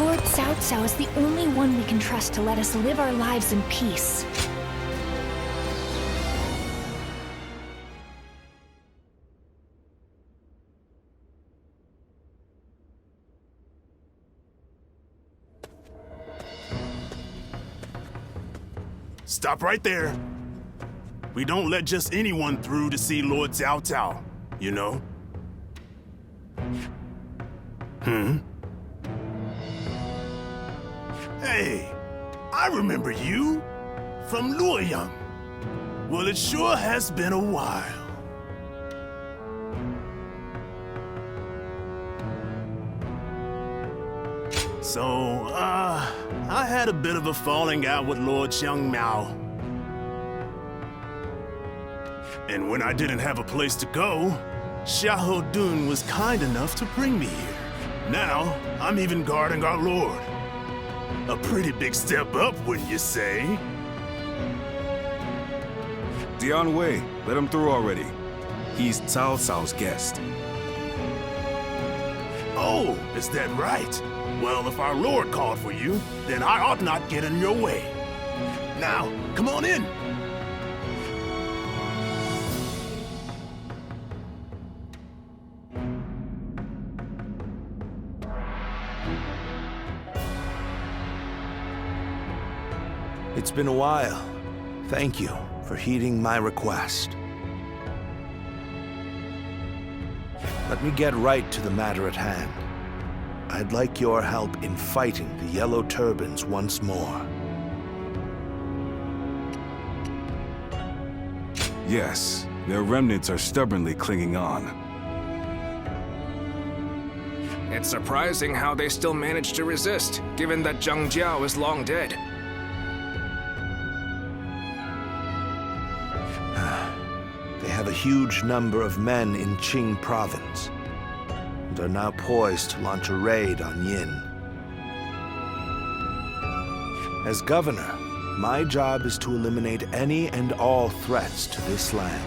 Lord Cao Cao is the only one we can trust to let us live our lives in peace. Stop right there. We don't let just anyone through to see Lord Cao Cao, you know? Hey, I remember you from Luoyang. Well, it sure has been a while. So, I had a bit of a falling out with Lord Xiang Mao. And when I didn't have a place to go, Xiahou Dun was kind enough to bring me here. Now, I'm even guarding our lord. A pretty big step up, wouldn't you say? Dian Wei, let him through already. He's Cao Cao's guest. Oh, is that right? Well, if our lord called for you, then I ought not get in your way. Now, come on in. It's been a while. Thank you for heeding my request. Let me get right to the matter at hand. I'd like your help in fighting the Yellow Turbans once more. Yes, their remnants are stubbornly clinging on. It's surprising how they still manage to resist, given that Zhang Jiao is long dead. They have a huge number of men in Qing province, and are now poised to launch a raid on Yin. As governor, my job is to eliminate any and all threats to this land.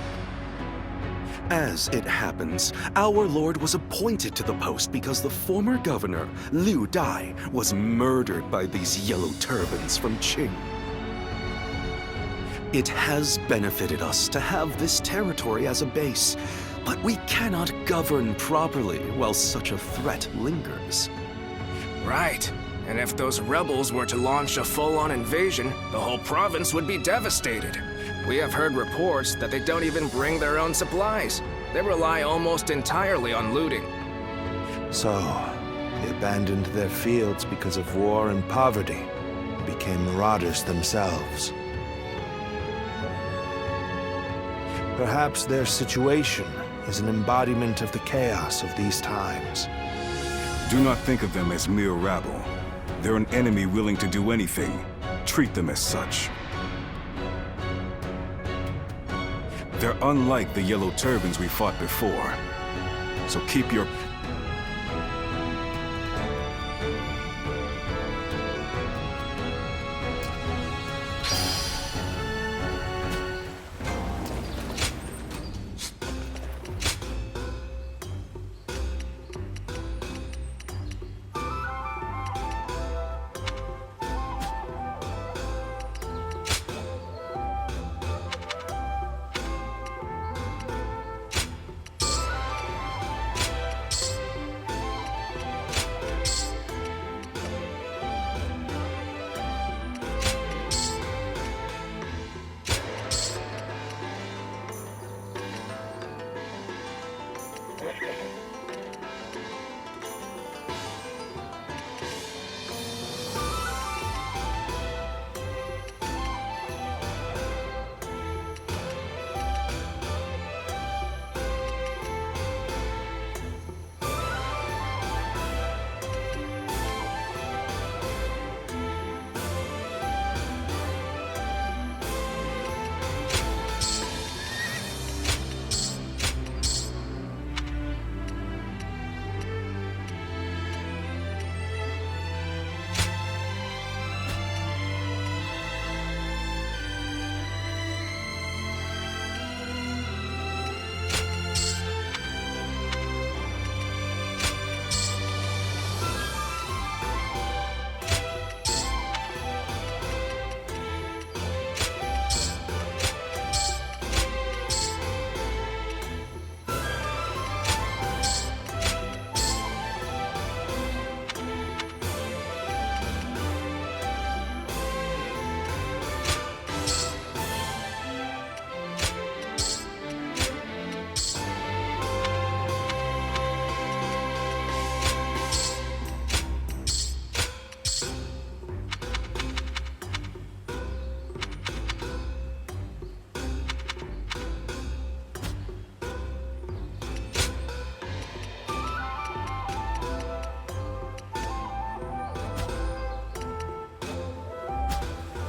As it happens, our lord was appointed to the post because the former governor, Liu Dai, was murdered by these yellow turbans from Qing. It has benefited us to have this territory as a base, but we cannot govern properly while such a threat lingers. Right. And if those rebels were to launch a full-on invasion, the whole province would be devastated. We have heard reports that they don't even bring their own supplies. They rely almost entirely on looting. So, they abandoned their fields because of war and poverty, and became marauders themselves. Perhaps their situation is an embodiment of the chaos of these times. Do not think of them as mere rabble. They're an enemy willing to do anything. Treat them as such. They're unlike the Yellow Turbans we fought before. So keep your...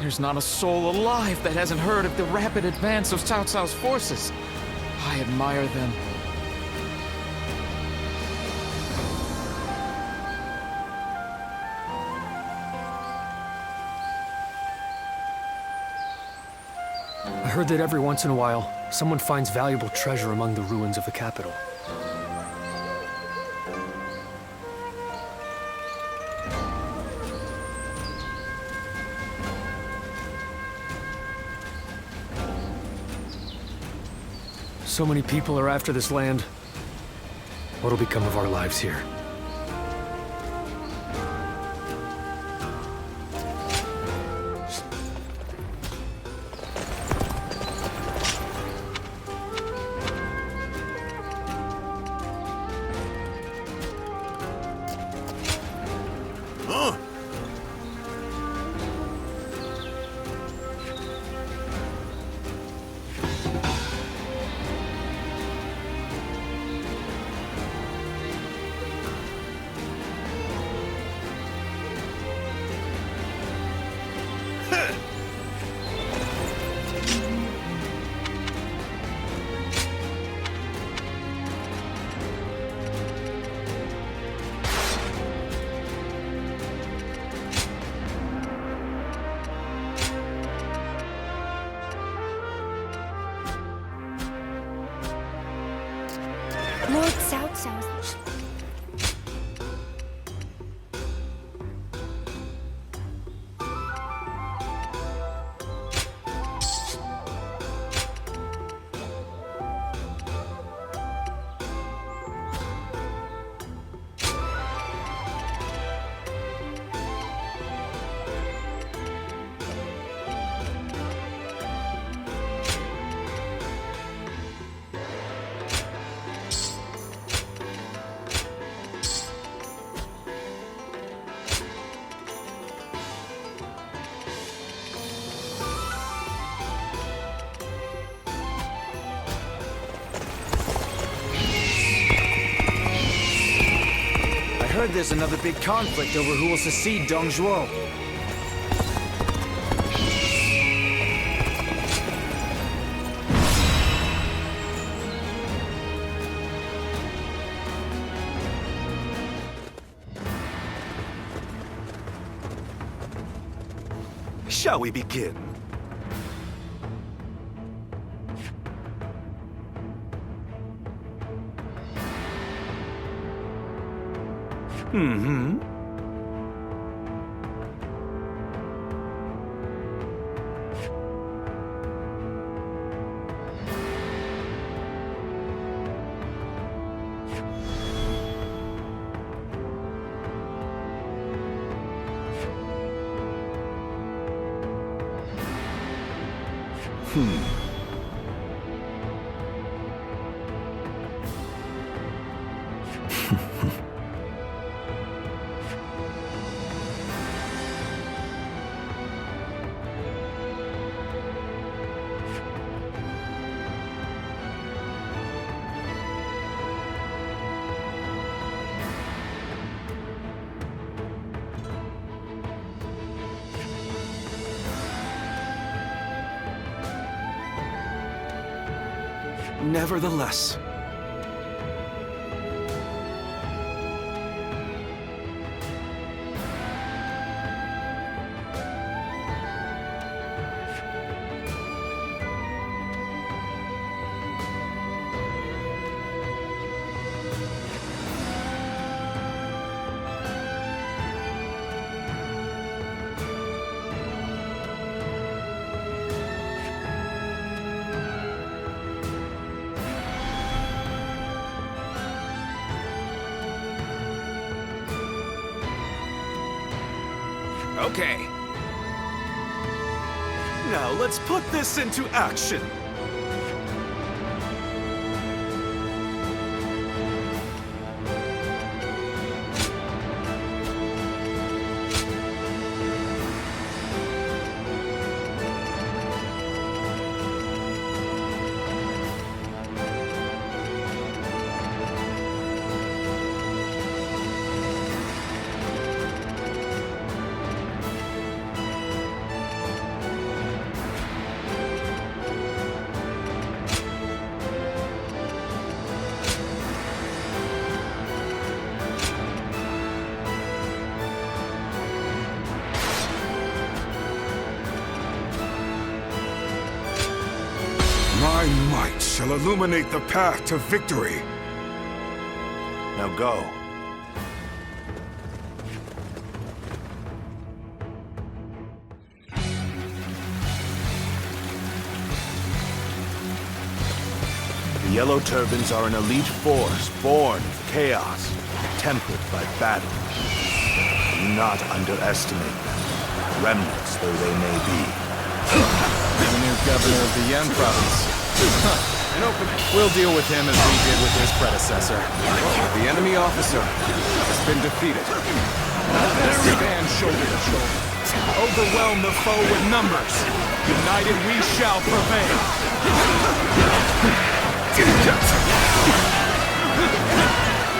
There's not a soul alive that hasn't heard of the rapid advance of Cao Cao's forces. I admire them. I heard that every once in a while, someone finds valuable treasure among the ruins of the capital. So many people are after this land. What'll become of our lives here? Huh? Lord Cao Cao's... I heard there's another big conflict over who will succeed Dong Zhuo. Shall we begin? Mm-hmm. Nevertheless, Okay. now let's put this into action. light shall illuminate the path to victory. Now go. The Yellow Turbans are an elite force born of chaos, tempered by battle. Do not underestimate them, remnants though they may be. The new governor of the Yan province. An opening. We'll deal with him as we did with his predecessor. The enemy officer has been defeated. Stand shoulder to shoulder. Overwhelm the foe with numbers. United we shall prevail.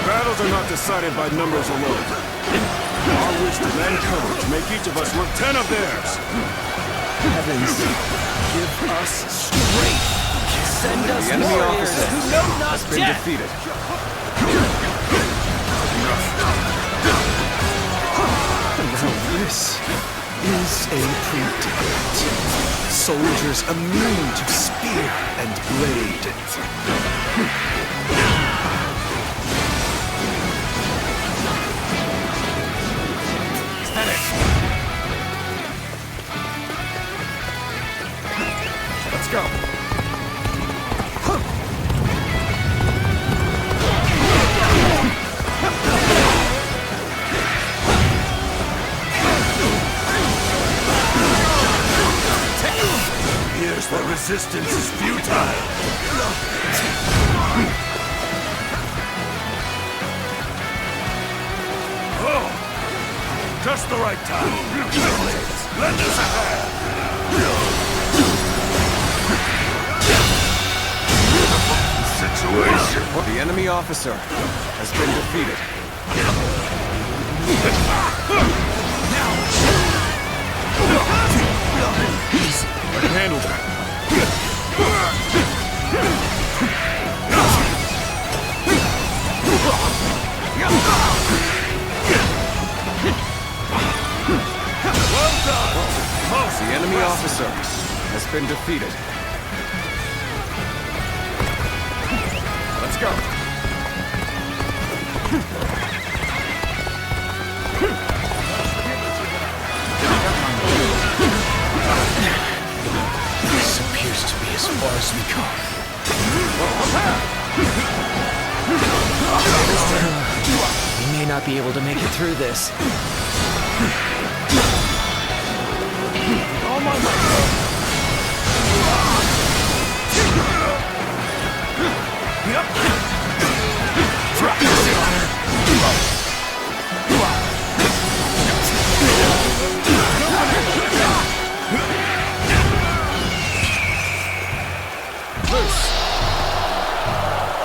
Battles are not decided by numbers alone. Our wisdom and courage make each of us worth 10 of theirs. Heavens, give us strength. Send us The enemy warriors officer who know not has been death. defeated. Now this is a predicament. Soldiers immune to spear and blade. Let's go. Here's the resistance is futile. Oh, just the right time. Lend us a hand. Situation. The enemy officer has been defeated. I can handle that. Well done. The enemy officer has been defeated. Let's go. This appears to be as far as we come. We may not be able to make it through this. On my way.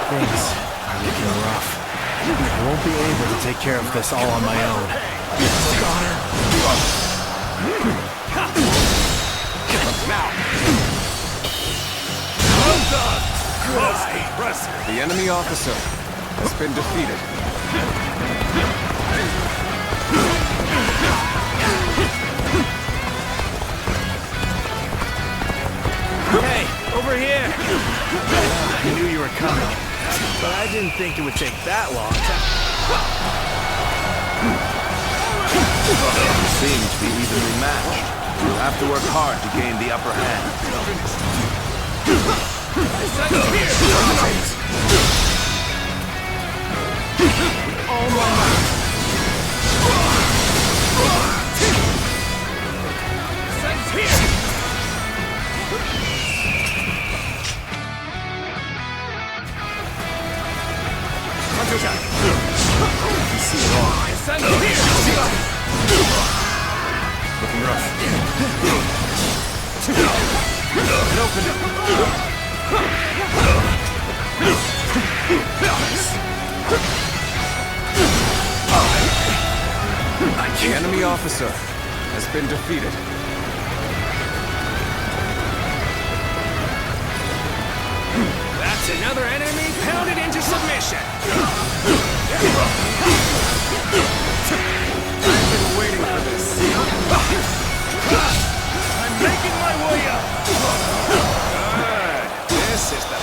Things are looking rough. I won't be able to take care of this all on my own. Now. Well done. Most impressive. The enemy officer has been defeated. Hey, over here! I knew you were coming, but I didn't think it would take that long. Seem to be evenly matched. You'll have to work hard to gain the upper hand. All my might. Looking rough. The enemy officer has been defeated. That's another enemy pounded into submission. I've been waiting for this. I'm making my way up. Good. This is the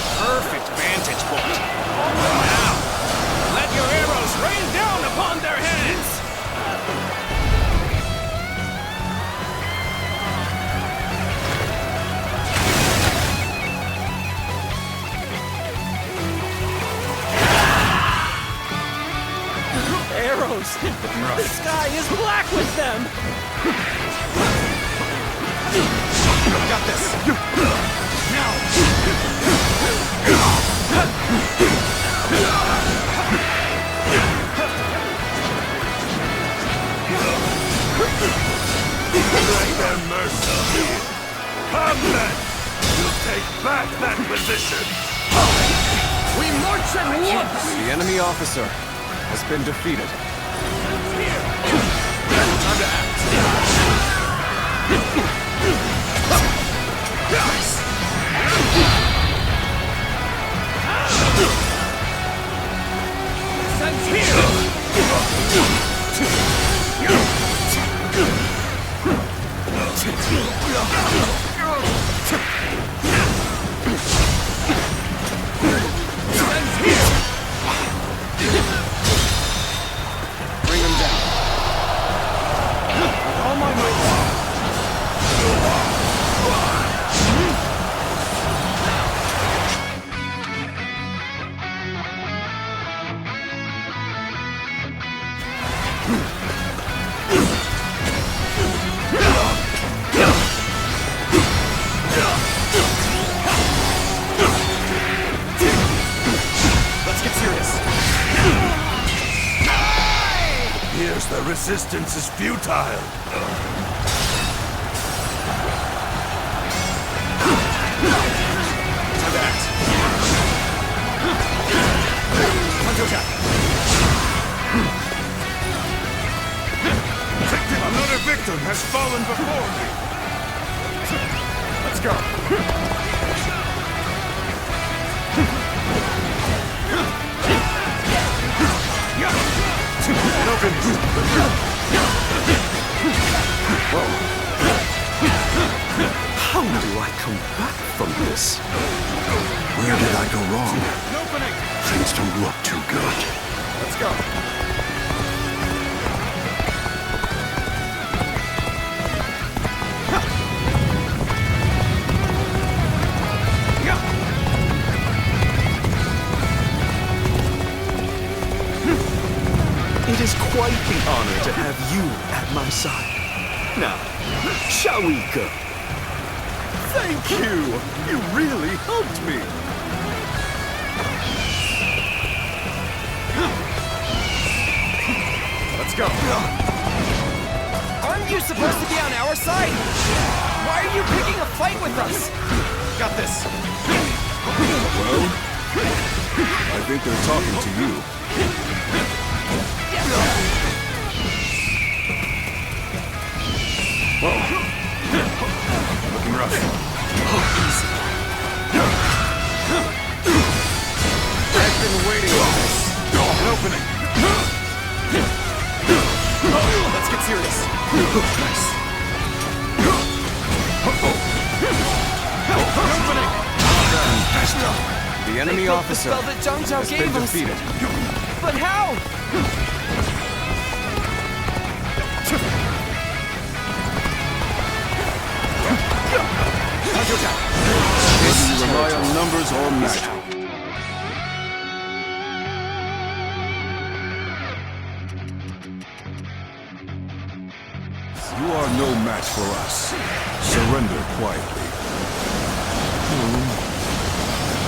shadows! The sky is black with them! Got this! Now! Let their mercy be. Come then! We'll take back that position! We march at once! The enemy officer has been defeated. Time to act. Sense here! Bring him down. With all my might. Let's get serious. Appears the resistance is futile. Time to act. Time to attack. Another victim has fallen before me. Let's go. No finish. How do I come back from this? Where did I go wrong? Opening. Things don't look too good. Let's go. It is quite the honor to have you at my side. Now, shall we go? Thank you! You really helped me! Let's go. Aren't you supposed to be on our side? Why are you picking a fight with us? Got this. Well, I think they're talking to you. Whoa. Looking rough. Easy. I've been waiting on this. An opening. Let's get serious. Nice. Opening. The enemy officer The spell that Zhang Zhao has been gave us. defeated. But how? Time to attack. Whether you rely on numbers or magic. You are no match for us. Surrender quietly.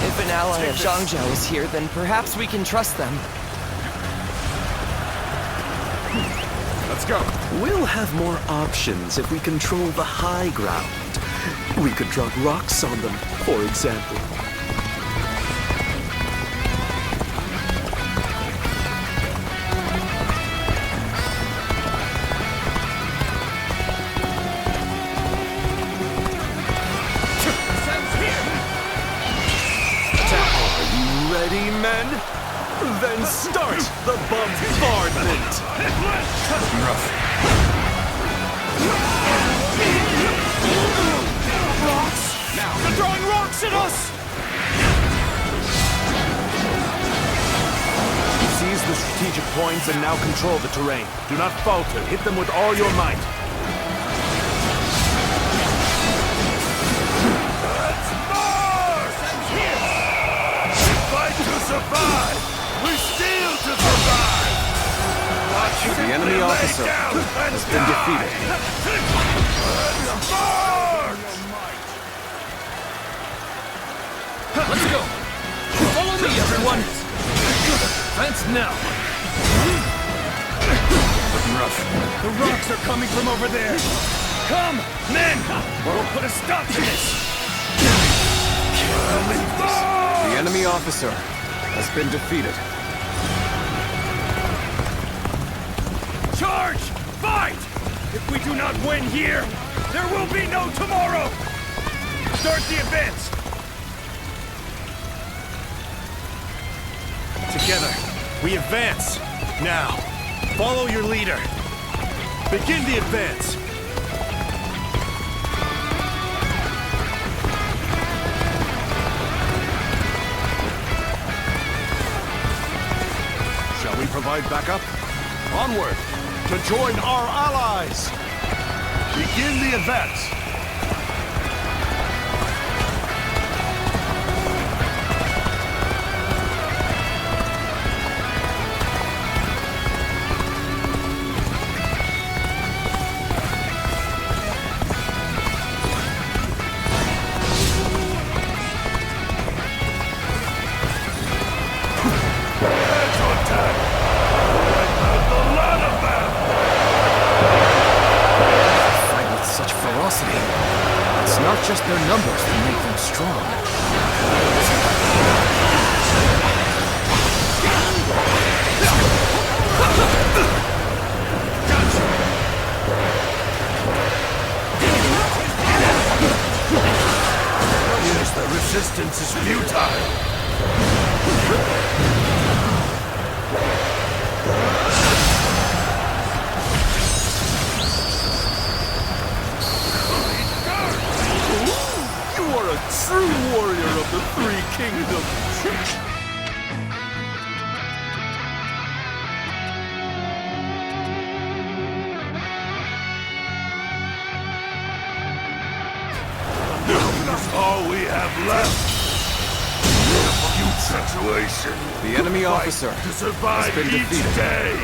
If an ally of Zhang Zhao is here, then perhaps we can trust them. Let's go. We'll have more options if we control the high ground. We could drop rocks on them, for example. Are you ready, men? Then start the bombardment! Rough. Rocks! Now. They're throwing rocks at us! Seize the strategic points and now control the terrain. Do not falter. Hit them with all your might. Fight to survive! We steal to survive! The enemy officer has been defeated. Let's go! Follow me, everyone! Advance now! Looking rough. The rocks are coming from over there! Come, men! Or we'll put a stop to this! The enemy officer has been defeated. Charge! Fight! If we do not win here, there will be no tomorrow! Start the advance! Together, we advance. Now, follow your leader. Begin the advance. Shall we provide backup? Onward, to join our allies! Begin the advance. It's not just their numbers that make them strong. Yes, the resistance is futile. True warrior of the Three Kingdoms. That's all we have left. Huge situation. The enemy officer to survive has been each defeated. day.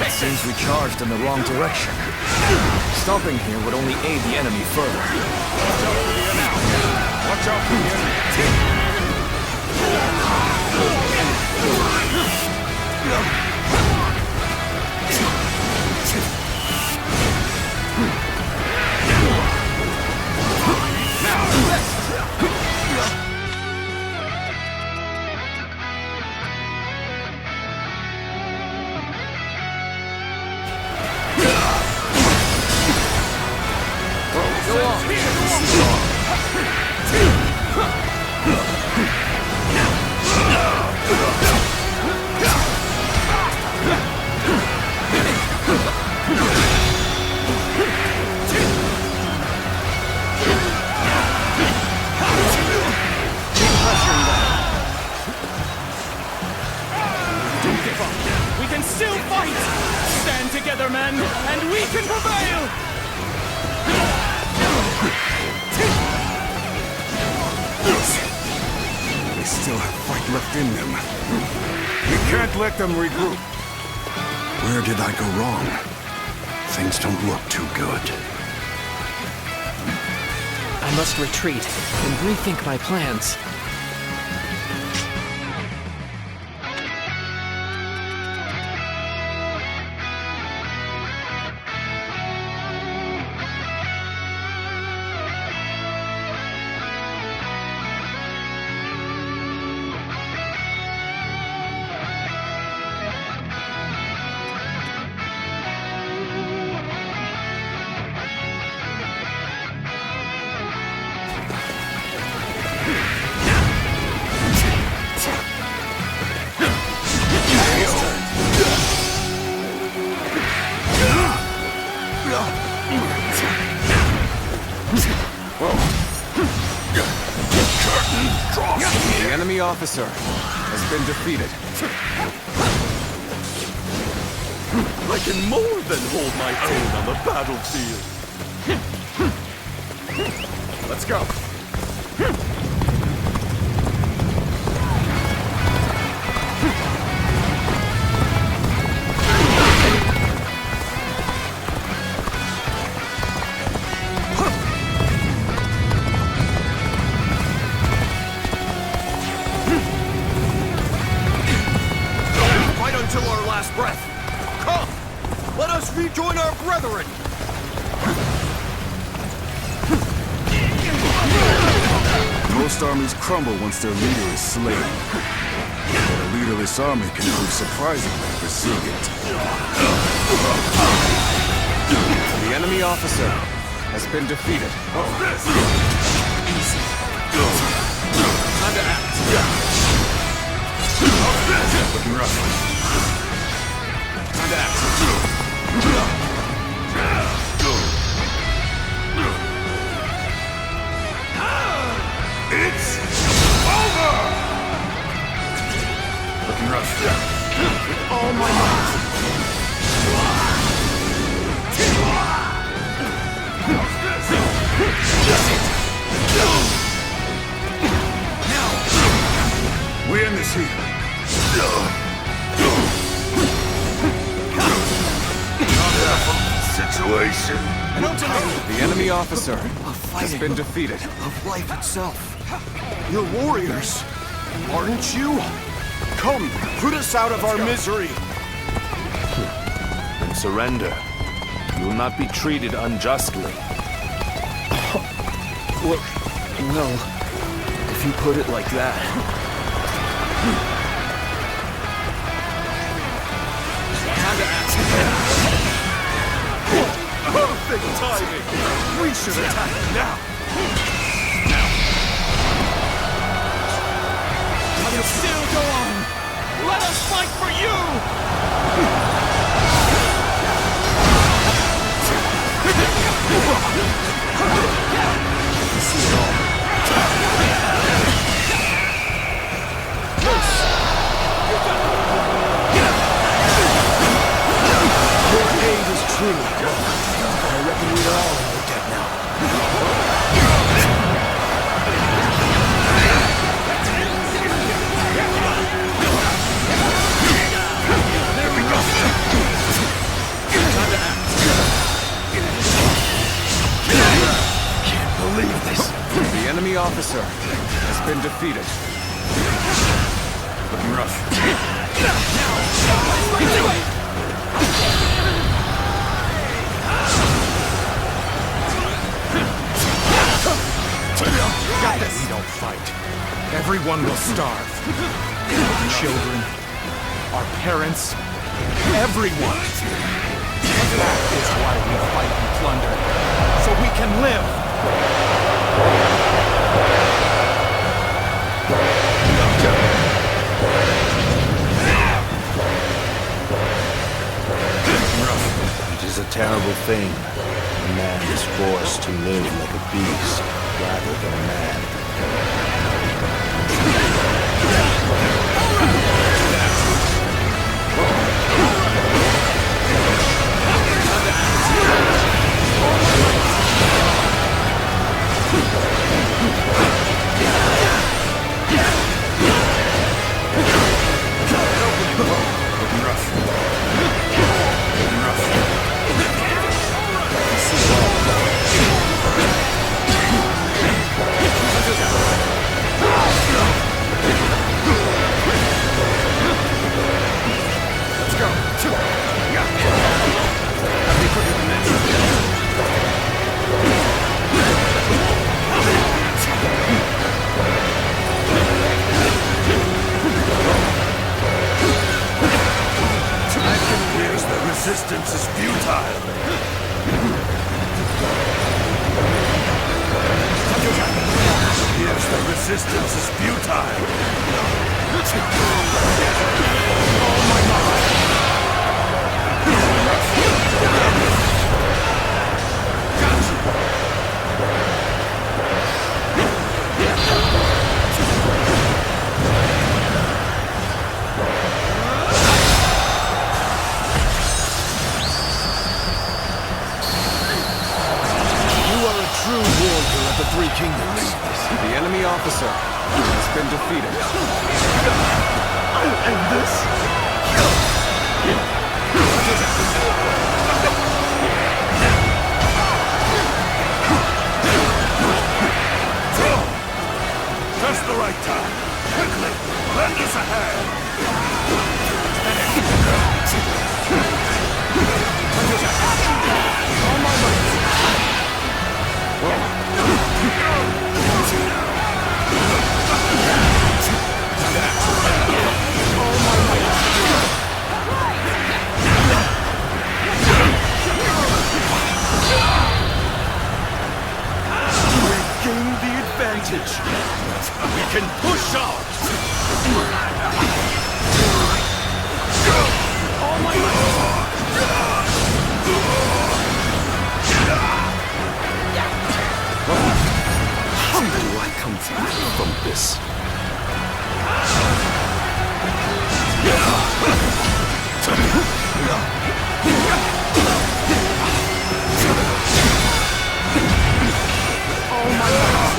It seems we charged in the wrong direction. Stopping here would only aid the enemy further. Watch out for the enemy. Still fight! Stand together, men, and we can prevail! They still have fight left in them. We can't let them regroup. Where did I go wrong? Things don't look too good. I must retreat and rethink my plans. The enemy officer has been defeated. I can more than hold my own on the battlefield. Let's go. breath. Come! Let us rejoin our brethren! Most armies crumble once their leader is slain. But a leaderless army can prove surprisingly resilient. The enemy officer has been defeated. Easy. Time to act. Looking rough. Time to act. It's over! Looking rough. With all my might. We end this here. Situation. The enemy officer has been defeated. Of life itself. You're warriors, aren't you? Come, put us out of our misery. Then surrender. You will not be treated unjustly. Well, if you put it like that. Time to act. Perfect timing. We should attack now. You still go on! Let us fight for you! Your aid is truly welcome. I reckon we're all in your debt now. There we go! Time to act. Can't believe this. The enemy officer has been defeated. Looking rough. We don't fight. Everyone will starve. Our children, our parents, everyone. That is why we fight and plunder. So we can live. It is a terrible thing. A man is forced to live like a beast rather than a man. Resistance is futile. Yes, the resistance is futile. Oh my God! True warrior of the Three Kingdoms. The enemy officer has been defeated. I'll end this. Just the right time. Quickly, lend us a hand. We can push on! All my might! How do I come back from this? All my might!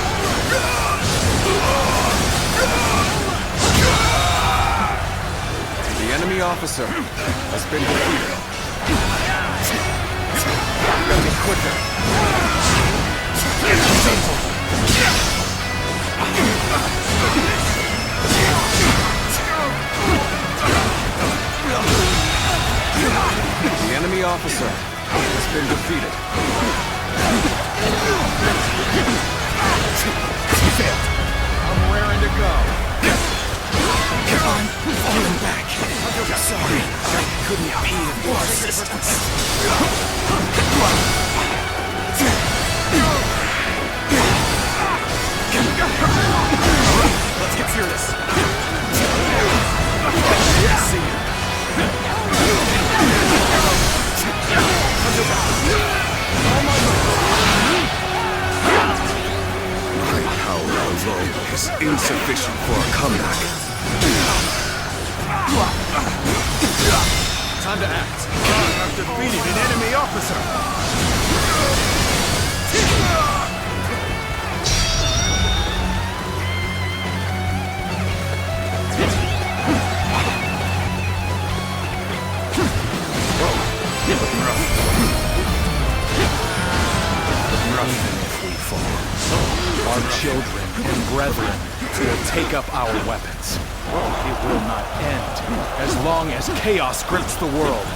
The enemy officer has been defeated. Gotta be quicker. The enemy officer has been defeated. I'm raring to go. I'm falling back. Sorry, I couldn't be of more assistance. Let's get serious. See you. My power alone is insufficient for a comeback. Time to act. I've defeated an enemy officer. If we fall, our children and brethren will take up our weapons. It will not end as long as chaos grips the world.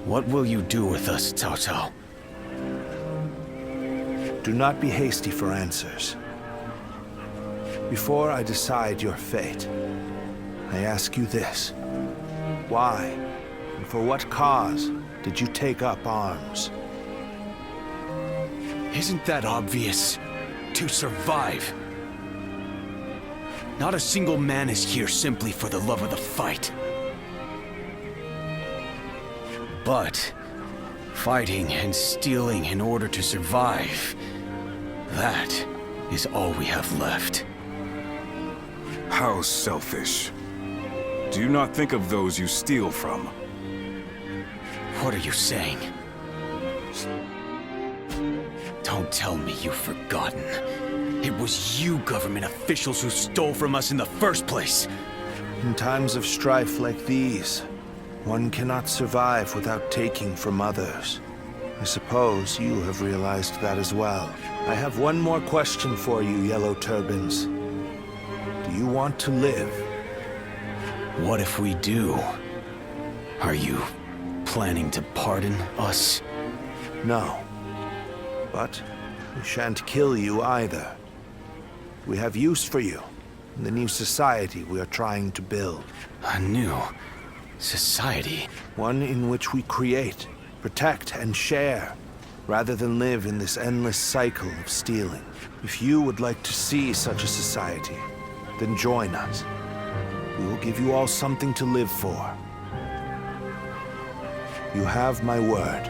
What will you do with us, Cao Cao? Do not be hasty for answers. Before I decide your fate, I ask you this. Why, and for what cause, did you take up arms? Isn't that obvious? To survive. Not a single man is here simply for the love of the fight. But fighting and stealing in order to survive, that is all we have left. How selfish. Do you not think of those you steal from? What are you saying? Don't tell me you've forgotten. It was you government officials who stole from us in the first place. In times of strife like these, one cannot survive without taking from others. I suppose you have realized that as well. I have one more question for you, Yellow Turbans. Do you want to live? What if we do? Are you planning to pardon us? No. But we shan't kill you either. We have use for you in the new society we are trying to build. A new society? One in which we create, protect, and share, rather than live in this endless cycle of stealing. If you would like to see such a society, then join us. We will give you all something to live for. You have my word,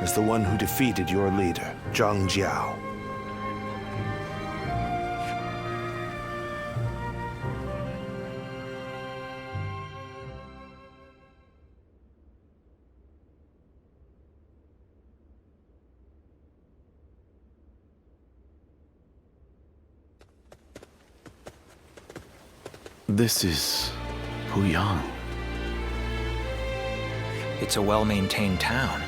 as the one who defeated your leader, Zhang Jiao. This is Puyang. It's a well-maintained town.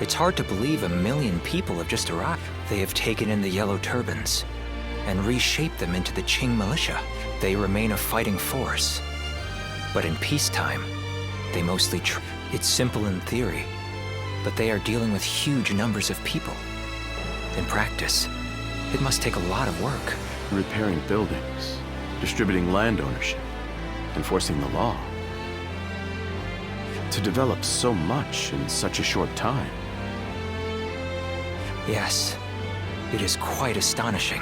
It's hard to believe 1 million people have just arrived. They have taken in the Yellow Turbans and reshaped them into the Qing militia. They remain a fighting force. But in peacetime, they mostly It's simple in theory, but they are dealing with huge numbers of people. In practice, it must take a lot of work. Repairing buildings, distributing land ownership, enforcing the law. To develop so much in such a short time. Yes, it is quite astonishing.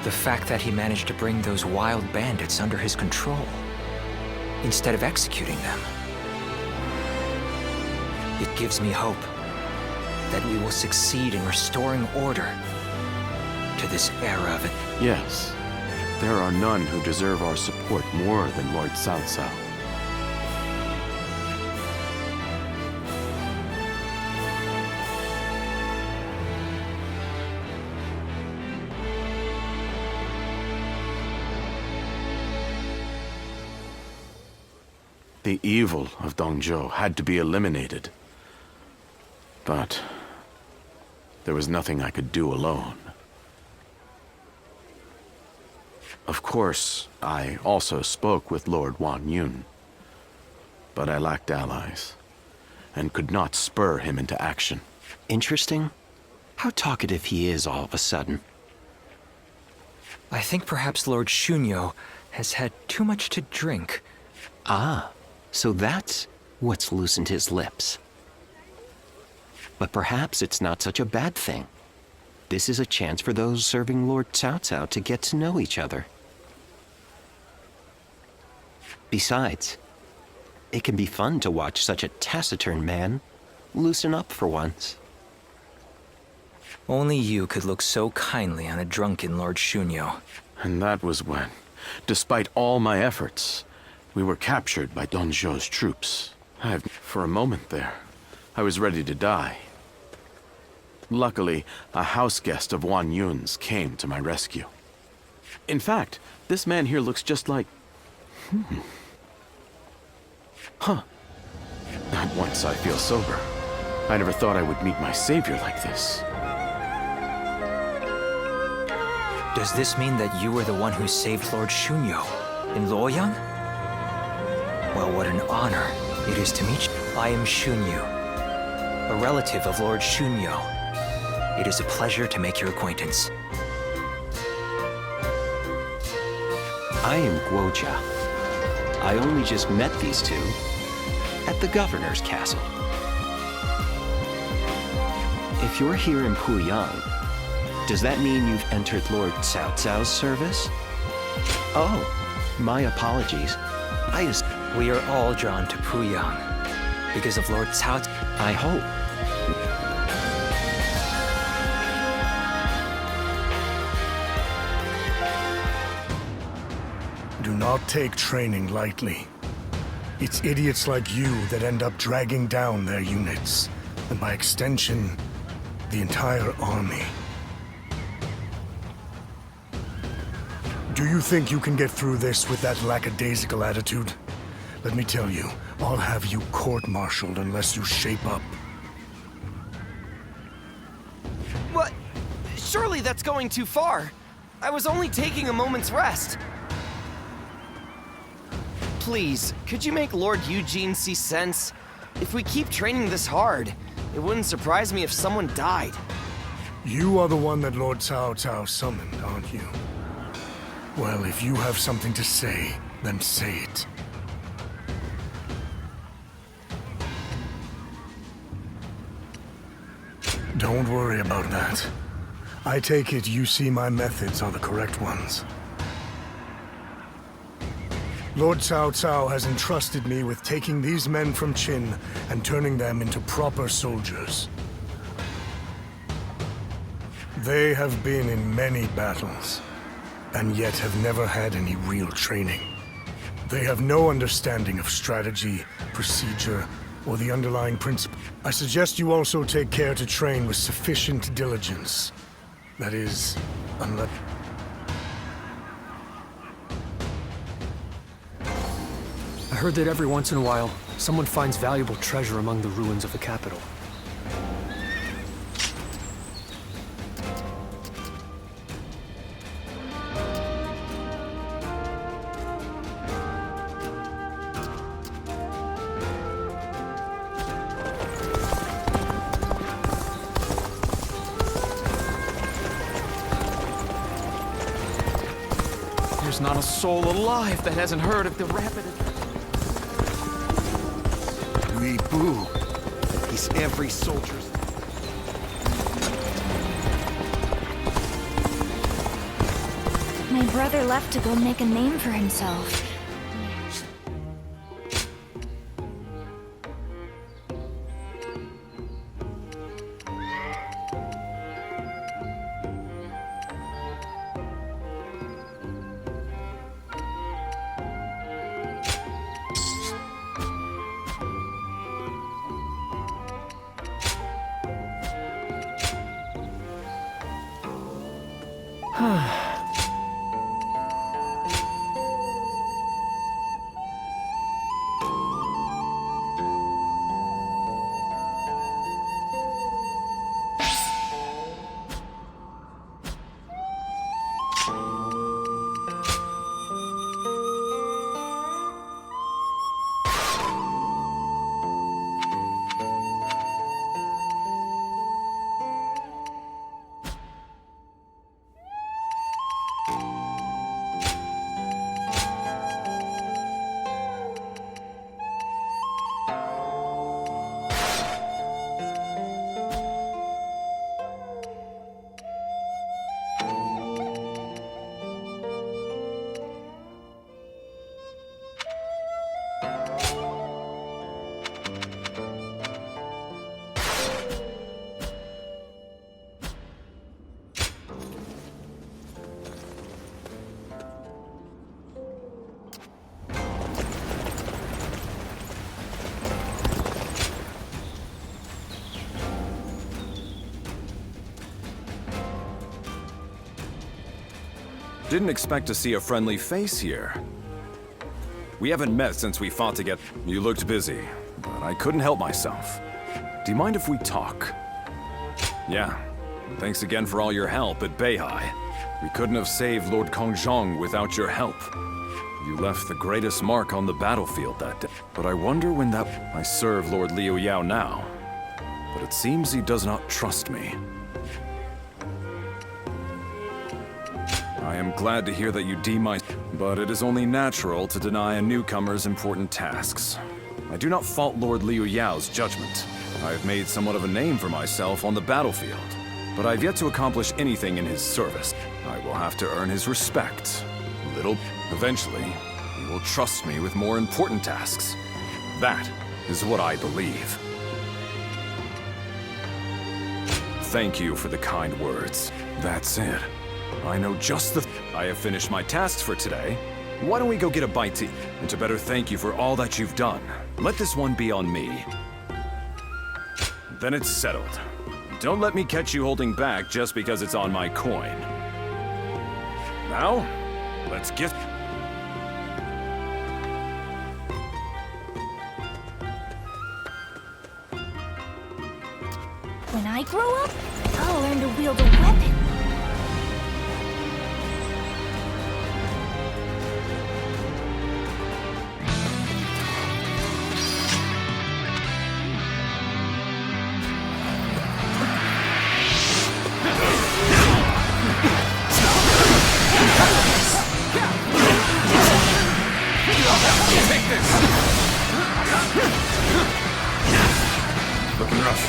The fact that he managed to bring those wild bandits under his control, instead of executing them. It gives me hope that we will succeed in restoring order to this era of it. Yes, there are none who deserve our support more than Lord Cao Cao. The evil of Dongzhou had to be eliminated. But there was nothing I could do alone. Of course, I also spoke with Lord Wan Yun. But I lacked allies, and could not spur him into action. Interesting. How talkative he is all of a sudden. I think perhaps Lord Shunyo has had too much to drink. Ah, so that's what's loosened his lips. But perhaps it's not such a bad thing. This is a chance for those serving Lord Cao Cao to get to know each other. Besides, it can be fun to watch such a taciturn man loosen up for once. Only you could look so kindly on a drunken Lord Shunyo. And that was when, despite all my efforts, we were captured by Dongzhou's troops. For a moment there, I was ready to die. Luckily, a house guest of Wan Yun's came to my rescue. In fact, this man here looks just like... Not once I feel sober. I never thought I would meet my savior like this. Does this mean that you were the one who saved Lord Shunyo in Luoyang? Well, what an honor it is to meet you. I am Shunyu, a relative of Lord Shunyo. It is a pleasure to make your acquaintance. I am Guojia. I only just met these two at the governor's castle. If you're here in Puyang, does that mean you've entered Lord Cao Cao's service? Oh, my apologies. We are all drawn to Puyang because of Lord Cao Cao. I hope. Do not take training lightly. It's idiots like you that end up dragging down their units, and by extension, the entire army. Do you think you can get through this with that lackadaisical attitude? Let me tell you, I'll have you court-martialed unless you shape up. What? Surely that's going too far. I was only taking a moment's rest. Please, could you make Lord Eugene see sense? If we keep training this hard, it wouldn't surprise me if someone died. You are the one that Lord Cao Cao summoned, aren't you? Well, if you have something to say, then say it. Don't worry about that. I take it you see my methods are the correct ones. Lord Cao Cao has entrusted me with taking these men from Qin and turning them into proper soldiers. They have been in many battles, and yet have never had any real training. They have no understanding of strategy, procedure, or the underlying principle. I suggest you also take care to train with sufficient diligence. That is, unless... I heard that every once in a while, someone finds valuable treasure among the ruins of the capital. There's not a soul alive that hasn't heard of the rapid... Boo. He's every soldier's... My brother left to go make a name for himself. Didn't expect to see a friendly face here. We haven't met since we fought to get... You looked busy, but I couldn't help myself. Do you mind if we talk? Yeah. Thanks again for all your help at Beihai. We couldn't have saved Lord Kongzhong without your help. You left the greatest mark on the battlefield that day. But I wonder when that... I serve Lord Liu Yao now. But it seems he does not trust me. I am glad to hear that you deem my... But it is only natural to deny a newcomer's important tasks. I do not fault Lord Liu Yao's judgment. I have made somewhat of a name for myself on the battlefield, but I've yet to accomplish anything in his service. I will have to earn his respect. Eventually, he will trust me with more important tasks. That is what I believe. Thank you for the kind words. That's it. I know just the... I have finished my tasks for today. Why don't we go get a bite to eat? And to better thank you for all that you've done, let this one be on me. Then it's settled. Don't let me catch you holding back just because it's on my coin. Now, let's get... When I grow up, I'll learn to wield a weapon. Take this! Looking rough.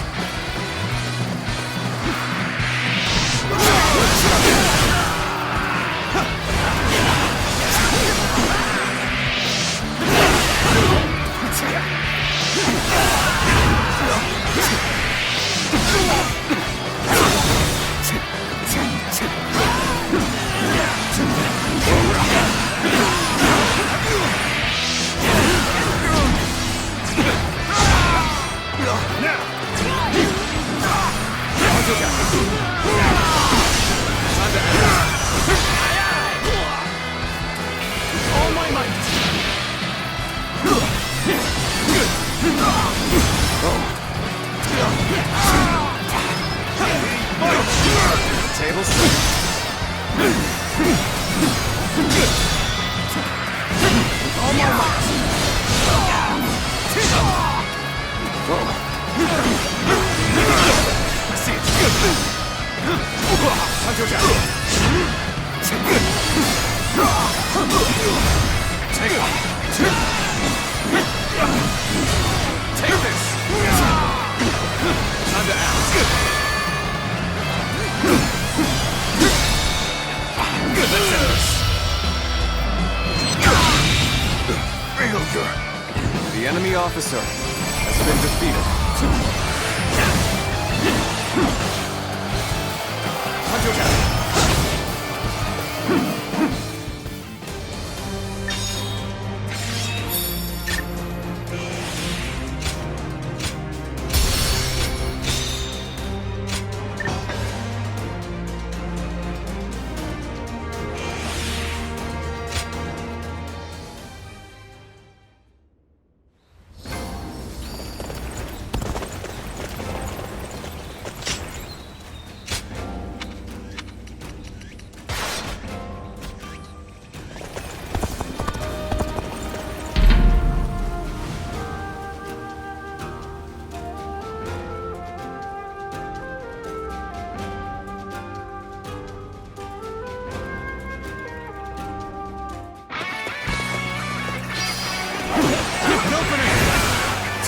The enemy officer has been defeated.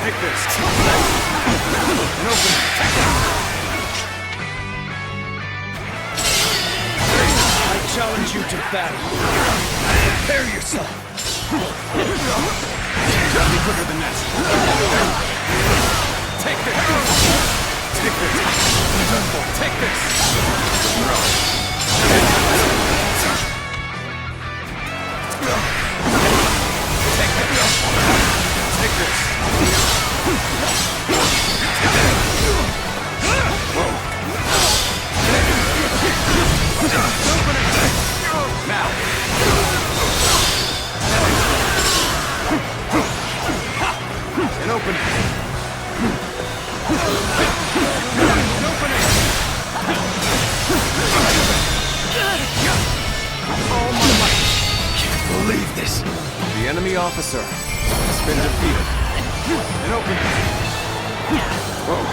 Take this. An opening. I challenge you to battle. Prepare yourself. Gotta be quicker than that. Take this. Take this. Take this. Take this. Now. An opening. An opening. Oh my might. Can't believe this. The enemy officer has been defeated. An opening. Whoa.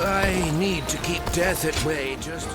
I need to keep death at bay, just...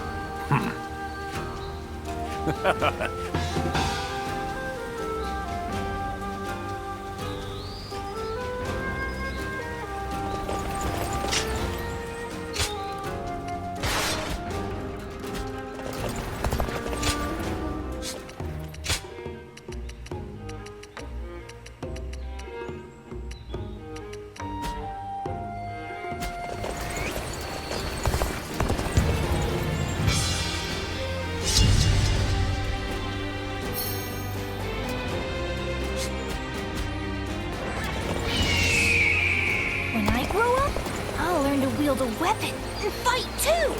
When I grow up, I'll learn to wield a weapon and fight too!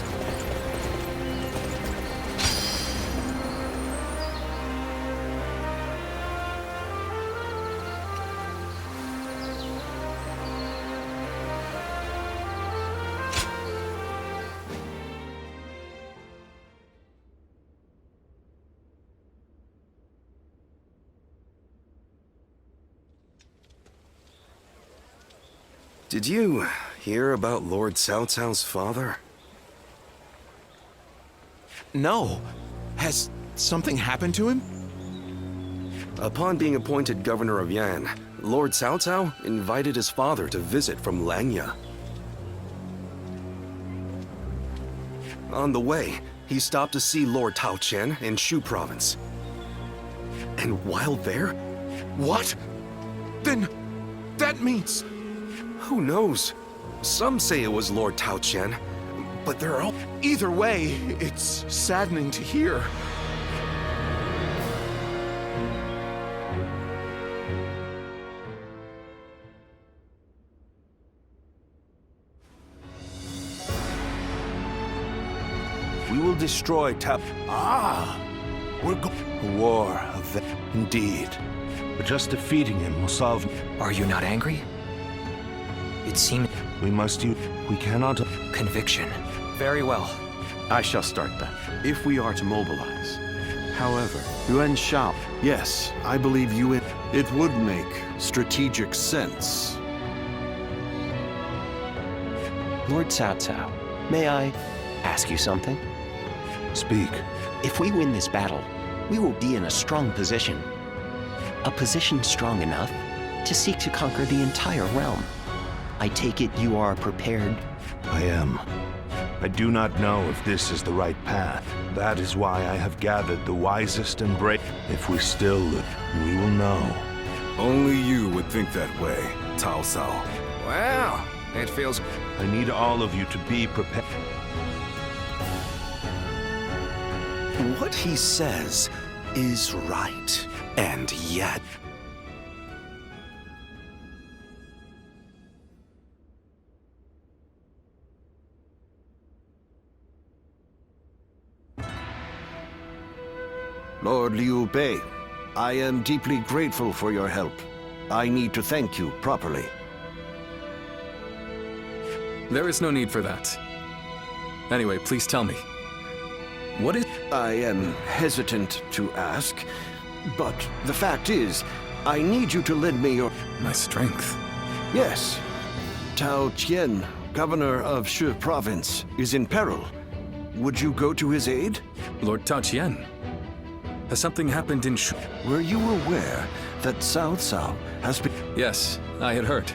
Did you hear about Lord Cao Cao's father? No. Has something happened to him? Upon being appointed governor of Yan, Lord Cao Cao invited his father to visit from Langya. On the way, he stopped to see Lord Tao Qian in Shu province. And while there, What? Then that means... who knows? Some say it was Lord Tao Qian, but there are all... Either way, it's saddening to hear. We will destroy Tap. We're A war of the... Indeed. But just defeating him will solve... Are you not angry? It seems... We must use... We cannot... Conviction. Very well. I shall start then, if we are to mobilize. However, Yuan Shao... Yes, I believe Yuan... It would make strategic sense. Lord Cao Cao, may I ask you something? Speak. If we win this battle, we will be in a strong position. A position strong enough to seek to conquer the entire realm. I take it you are prepared? I am. I do not know if this is the right path. That is why I have gathered the wisest and brave. If we still live, we will know. Only you would think that way, Cao Cao. Wow, it feels... I need all of you to be prepared. What he says is right, and yet... Lord Liu Bei, I am deeply grateful for your help. I need to thank you properly. There is no need for that. Anyway, please tell me. What is... I am hesitant to ask, but the fact is, I need you to lend me your... My strength? Yes. Tao Qian, governor of Shu province, is in peril. Would you go to his aid? Lord Tao Qian? Has something happened in Shu? Were you aware that Cao Cao has been... Yes, I had heard.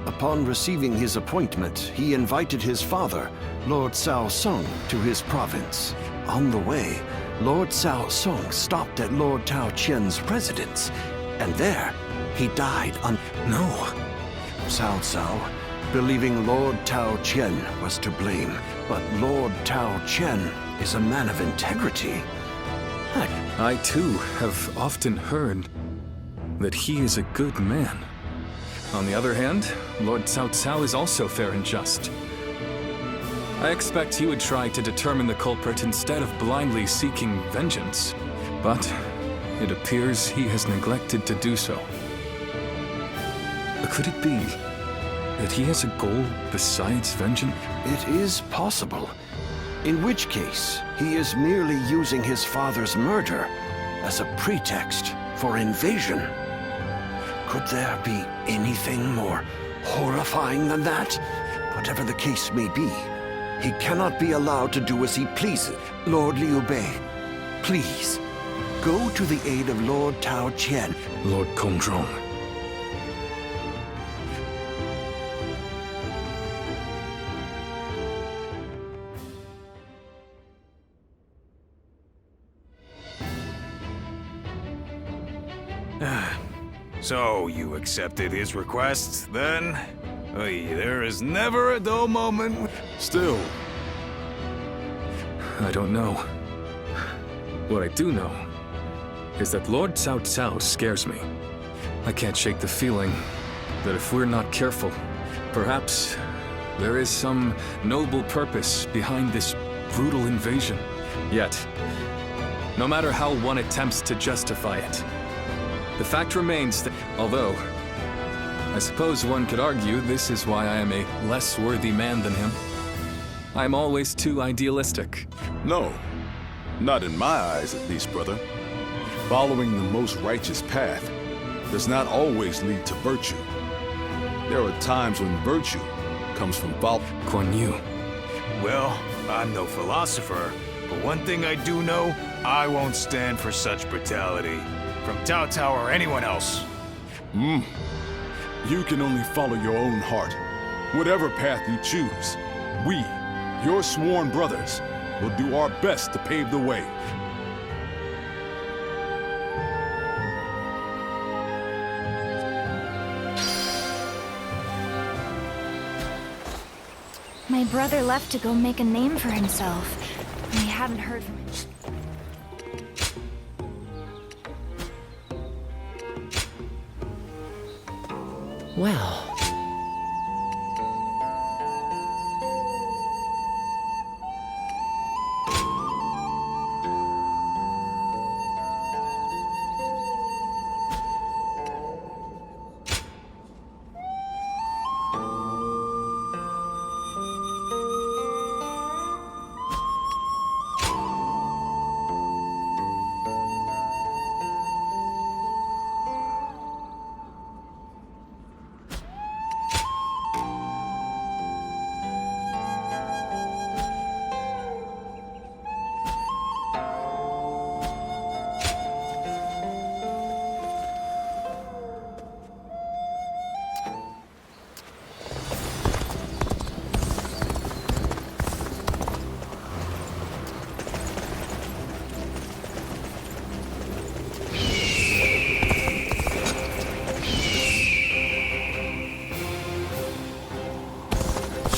Upon receiving his appointment, he invited his father, Lord Cao Song, to his province. On the way, Lord Cao Song stopped at Lord Tao Qian's residence, and there, he died on... No. Cao Cao, believing Lord Tao Qian was to blame, but Lord Tao Qian is a man of integrity. I too have often heard that he is a good man. On the other hand, Lord Cao Cao is also fair and just. I expect he would try to determine the culprit instead of blindly seeking vengeance. But it appears he has neglected to do so. Could it be that he has a goal besides vengeance? It is possible. In which case, he is merely using his father's murder as a pretext for invasion. Could there be anything more horrifying than that? Whatever the case may be, he cannot be allowed to do as he pleases. Lord Liu Bei, please, go to the aid of Lord Tao Qian. Lord Kongzhong. So, you accepted his request, then? There is never a dull moment. Still, I don't know. What I do know is that Lord Cao Cao scares me. I can't shake the feeling that if we're not careful, perhaps there is some noble purpose behind this brutal invasion. Yet, no matter how one attempts to justify it, the fact remains that, although I suppose one could argue this is why I am a less worthy man than him, I'm always too idealistic. No, not in my eyes at least, brother. Following the most righteous path does not always lead to virtue. There are times when virtue comes from fault. Guan Yu. Well, I'm no philosopher, but one thing I do know, I won't stand for such brutality. From Cao Cao or anyone else. You can only follow your own heart. Whatever path you choose, we, your sworn brothers, will do our best to pave the way. My brother left to go make a name for himself. And we haven't heard from him. Well...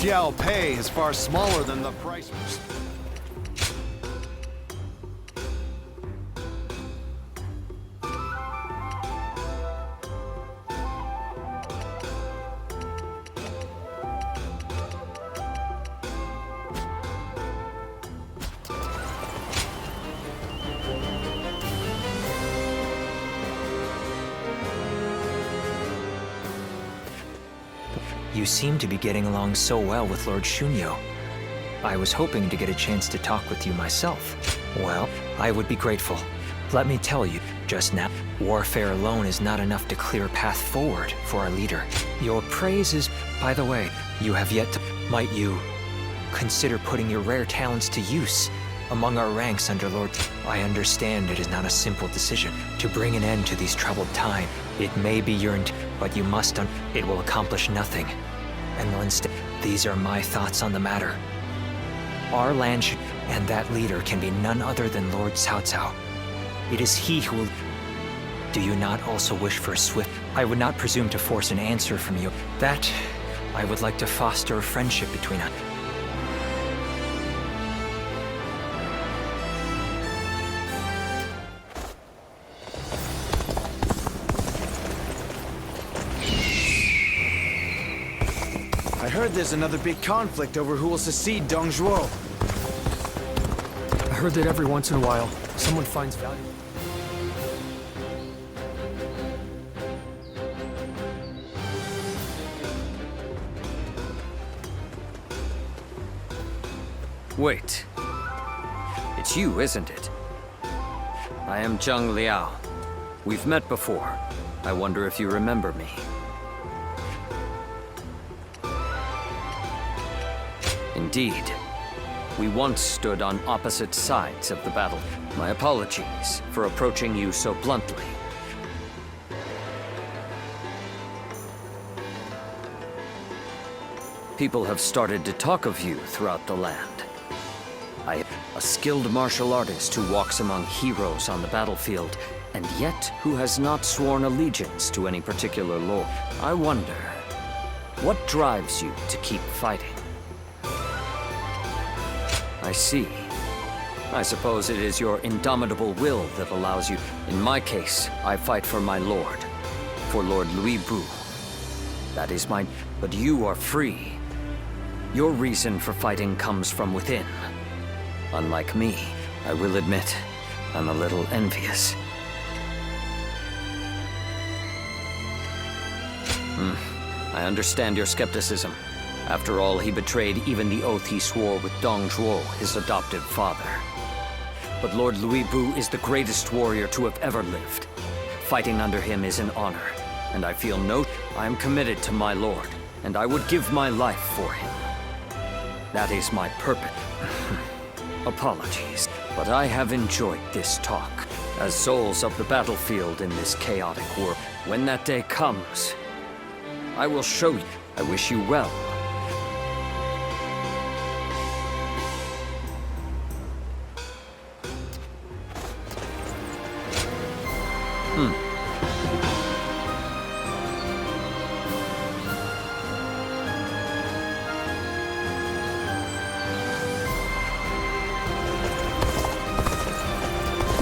Xiao Pei is far smaller than the price. You seem to be getting along so well with Lord Shunyo. I was hoping to get a chance to talk with you myself. Well, I would be grateful. Let me tell you, just now, warfare alone is not enough to clear a path forward for our leader. Your praise is, by the way, you have yet to... Might you consider putting your rare talents to use among our ranks under Lord... I understand it is not a simple decision to bring an end to these troubled times. It may be your but you must it will accomplish nothing. And will instead, these are my thoughts on the matter. Our land should, and that leader can be none other than Lord Cao Cao. It is he who will... Do you not also wish for a swift... I would not presume to force an answer from you. That, I would like to foster a friendship between us. I heard there's another big conflict over who will succeed Dong Zhuo. I heard that every once in a while, someone finds value. Wait. It's you, isn't it? I am Zhang Liao. We've met before. I wonder if you remember me. Indeed. We once stood on opposite sides of the battle. My apologies for approaching you so bluntly. People have started to talk of you throughout the land. I am a skilled martial artist who walks among heroes on the battlefield, and yet who has not sworn allegiance to any particular lord. I wonder, what drives you to keep fighting? I see. I suppose it is your indomitable will that allows you. In my case, I fight for my lord, for Lord Louis Bu. That is my... But you are free. Your reason for fighting comes from within. Unlike me, I will admit, I'm a little envious. I understand your skepticism. After all, he betrayed even the oath he swore with Dong Zhuo, his adoptive father. But Lord Louis Bu is the greatest warrior to have ever lived. Fighting under him is an honor, and I feel I am committed to my lord, and I would give my life for him. That is my purpose. Apologies, but I have enjoyed this talk. As souls of the battlefield in this chaotic world, when that day comes, I will show you. I wish you well.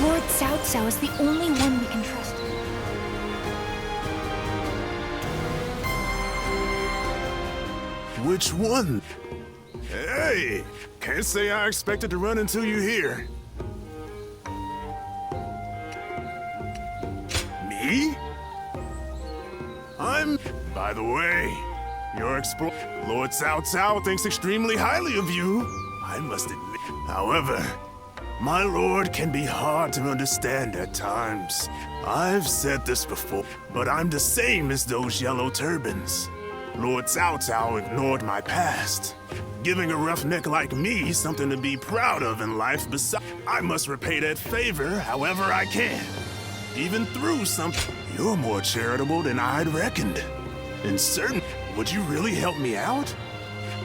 Lord Cao Cao is the only one we can trust. Which one? Hey, can't say I expected to run into you here. Me? By the way, your Lord Cao Cao thinks extremely highly of you. I must admit. However, my lord can be hard to understand at times. I've said this before, but I'm the same as those yellow turbans. Lord Cao Cao ignored my past, giving a roughneck like me something to be proud of in life. Besides, I must repay that favor however I can. Even through something. You're more charitable than I'd reckoned. And certain, would you really help me out?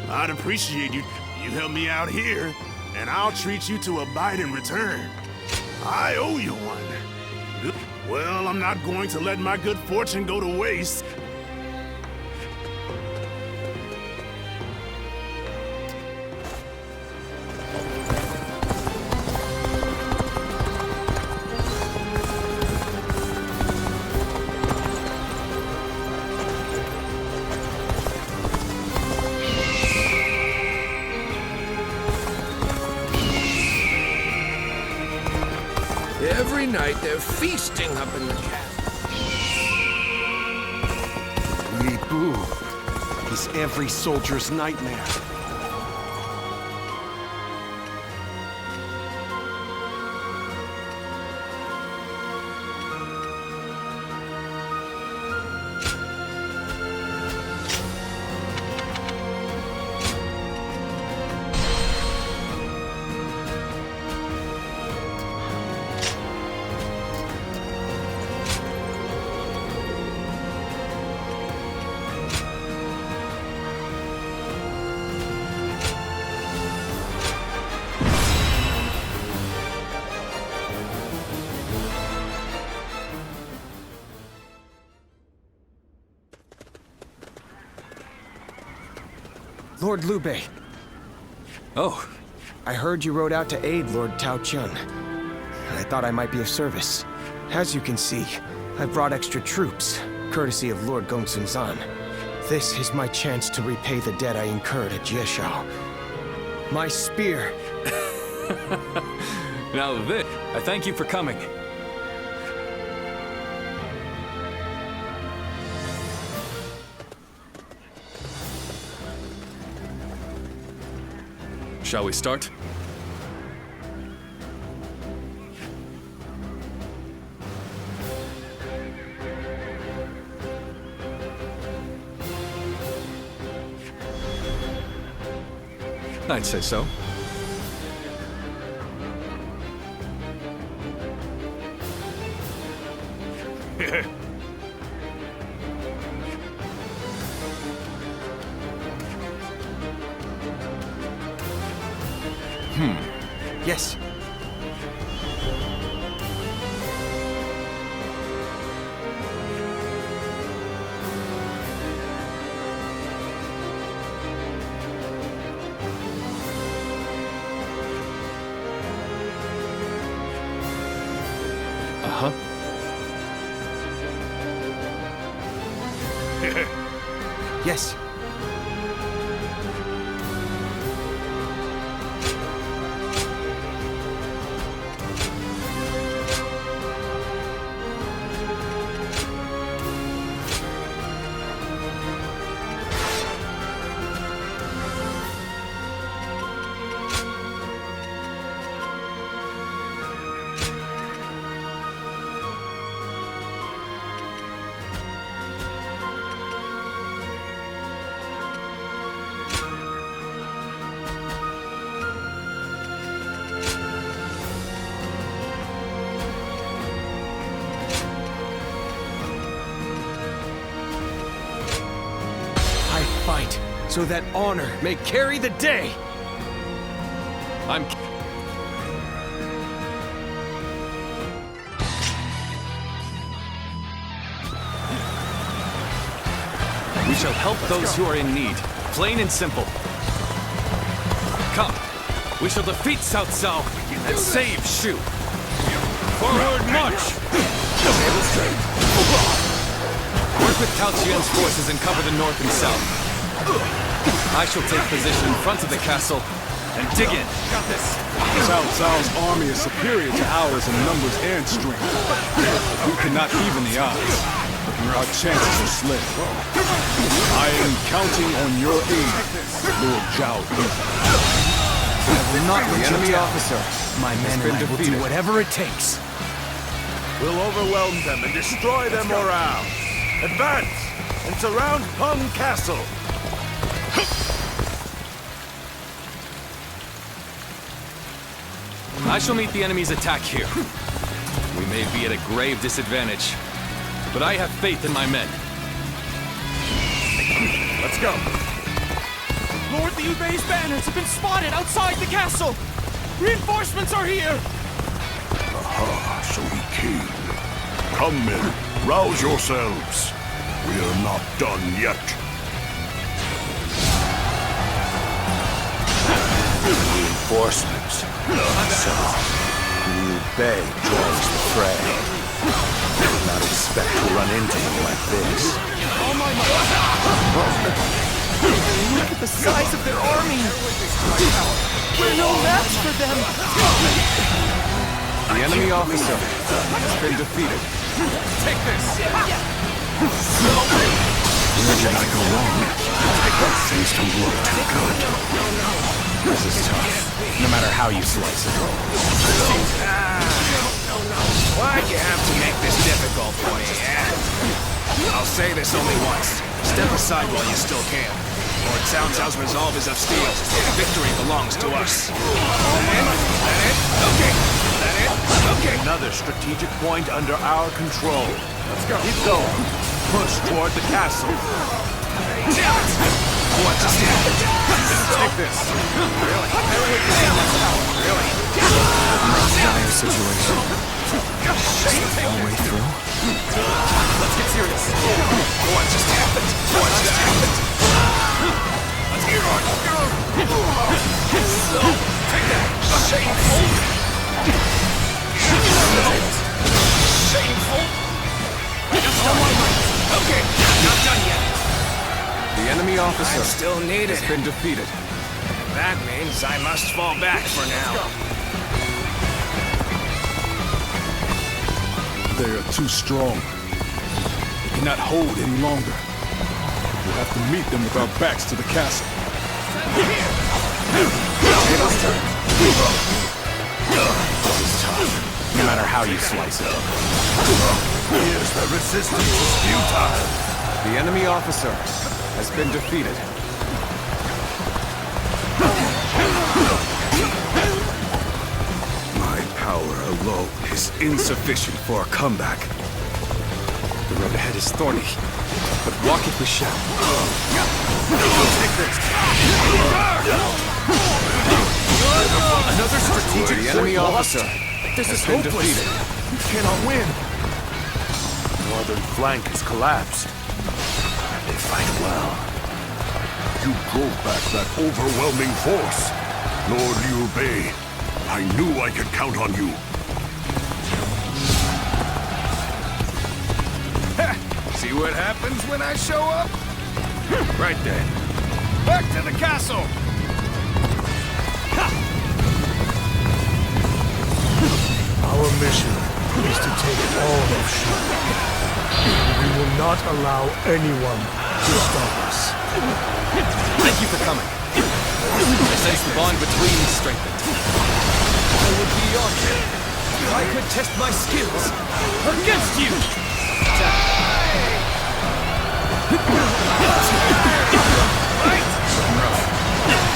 I'd appreciate you. You help me out here, and I'll treat you to a bite in return. I owe you one. Well, I'm not going to let my good fortune go to waste. Every night they're feasting up in the castle. Li Bu. He's every soldier's nightmare. Lord Liu Bei. Oh. I heard you rode out to aid Lord Tao Chun. I thought I might be of service. As you can see, I've brought extra troops, courtesy of Lord Gongsun Zan. This is my chance to repay the debt I incurred at Jieshao. My spear. Now this, I thank you for coming. Shall we start? I'd say so. Yes. Uh-huh. Yes. so that honor may carry the day! We shall help those who are in need. Plain and simple. Come. We shall defeat Cao Cao and save Shu. Forward march! Table straight. Work with Tao Qian's forces and cover the north and south. I shall take position in front of the castle and dig in. Got this. Cao Cao's army is superior to ours in numbers and strength. We cannot even the odds. Our chances are slim. I am counting on your aid, Lord Zhao Yun. I will not let the enemy officer. My men and I will do whatever it takes. We'll overwhelm them and destroy their morale. Advance and surround Peng Castle. I shall meet the enemy's attack here. We may be at a grave disadvantage, but I have faith in my men. Let's go. Lord Liu Bei's banners have been spotted outside the castle! Reinforcements are here! Aha, so we came. Come, men, rouse yourselves. We are not done yet. Reinforcements. So, Liu Bei joins the fray. Did not expect to run into him like this. Oh my God! Look at the size of their army! We're no match for them! The enemy officer has been defeated. Take this! Where did I go wrong? Things don't look too good. This is tough, no matter how you slice it. Why'd you have to make this difficult for you, yeah? I'll say this only once. Step aside while you still can. Lord Cao Cao's resolve is of steel. Victory belongs to us. That it? Okay. That it? Okay. Another strategic point under our control. Let's go. Keep going. Push toward the castle. Damn it! What just happened? Take this. Really? Really? Dire situation. All the way through? Let's get serious. What just happened? What just happened? Let's get on. Take that. Shameful. Shameful. Just on my mind. Okay, not done yet. The enemy officer still needed. has been defeated. That means I must fall back for now. They are too strong. We cannot hold any longer. We'll have to meet them with our backs to the castle. This is tough, no matter how you slice it. Here's the resistance is futile. The enemy officer has been defeated. My power alone is insufficient for a comeback. The road ahead is thorny, but walk it we shall. Take this. Another strategic the enemy officer This is been hopeless. defeated. We cannot win. Northern flank has collapsed. They fight well. You drove back that overwhelming force. Lord Liu Bei, I knew I could count on you. See what happens when I show up? Right then. Back to the castle! Our mission is to take all of Shu. We will not allow anyone to stop us. Thank you for coming. I sense the bond between us strengthened. I would be honored if I could test my skills against you!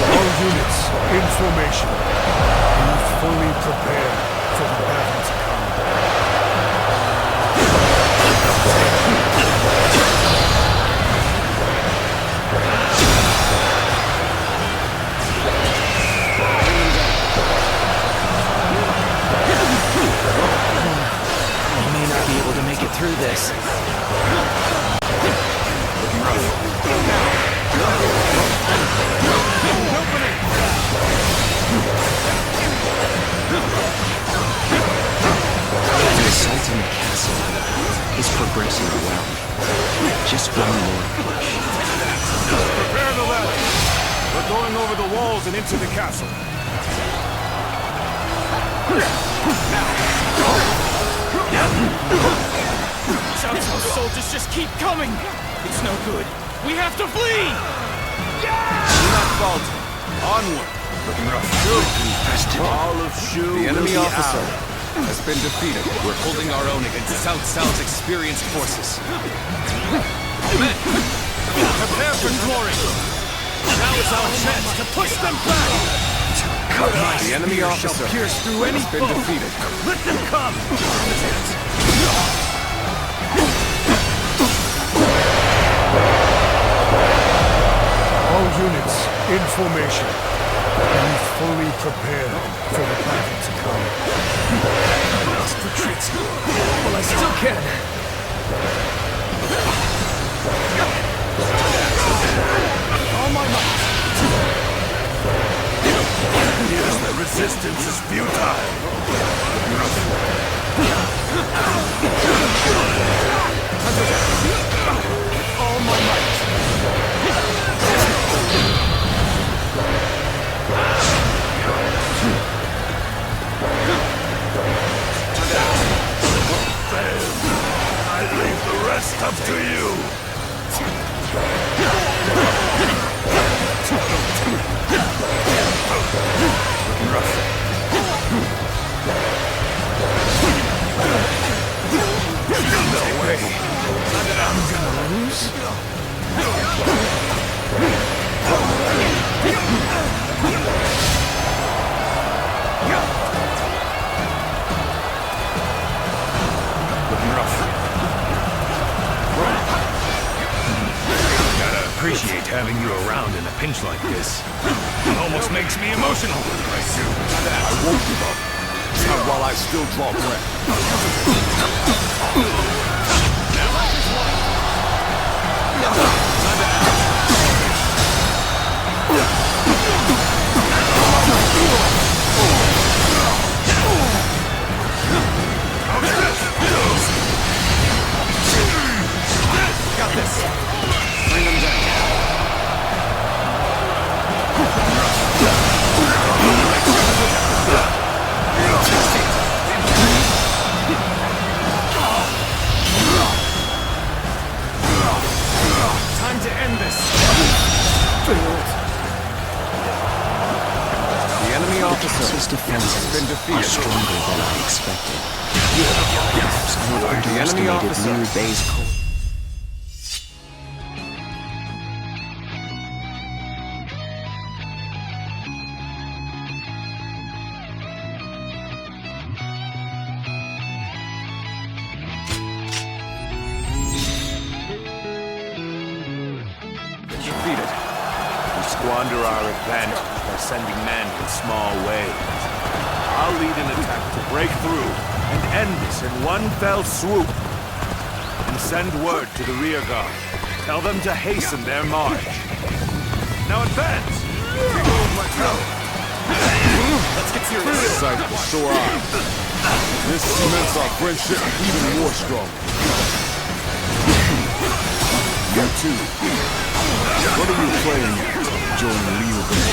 All units, in formation. Be fully prepared for the battle to come. this. The assault on the castle is progressing well. Just one more push. Prepare the ladder. We're going over the walls and into the castle. Those soldiers just keep coming! It's no good. We have to flee! Do not falter. Onward. Looking rough. All of Shu The enemy will be officer ours. has been defeated. We're holding our own against Cao Cao's experienced forces. Men, prepare for glory. Now is our chance to push them back. The enemy officer pierce through any has been foe. defeated. Let them come! All units, in formation. Be fully prepared for the battle to come. Must retreat. Well, I still can. All my might. Yes, the resistance is futile. All my might. I leave the rest up to you. Looking rough. No way. I'm gonna lose. Looking rough. Gotta appreciate having you around in a pinch like this. It almost makes me emotional. I won't give up. Not while I still draw breath. Got this. Bring them down. Time to end this. The enemy officer Castle's defenses has been are defeated. stronger than I expected. Perhaps I The enemy underestimated officer. Liu Bei's cold. Defeated. We squander our advantage by sending men in small waves. I'll lead an attack to break through and end this in one fell swoop. And send word to the rear guard. Tell them to hasten their march. Now advance! Let's get serious. Sight of the sore eye. This cements our friendship even more strong. You too. What are you playing at? Joining Liu Bei.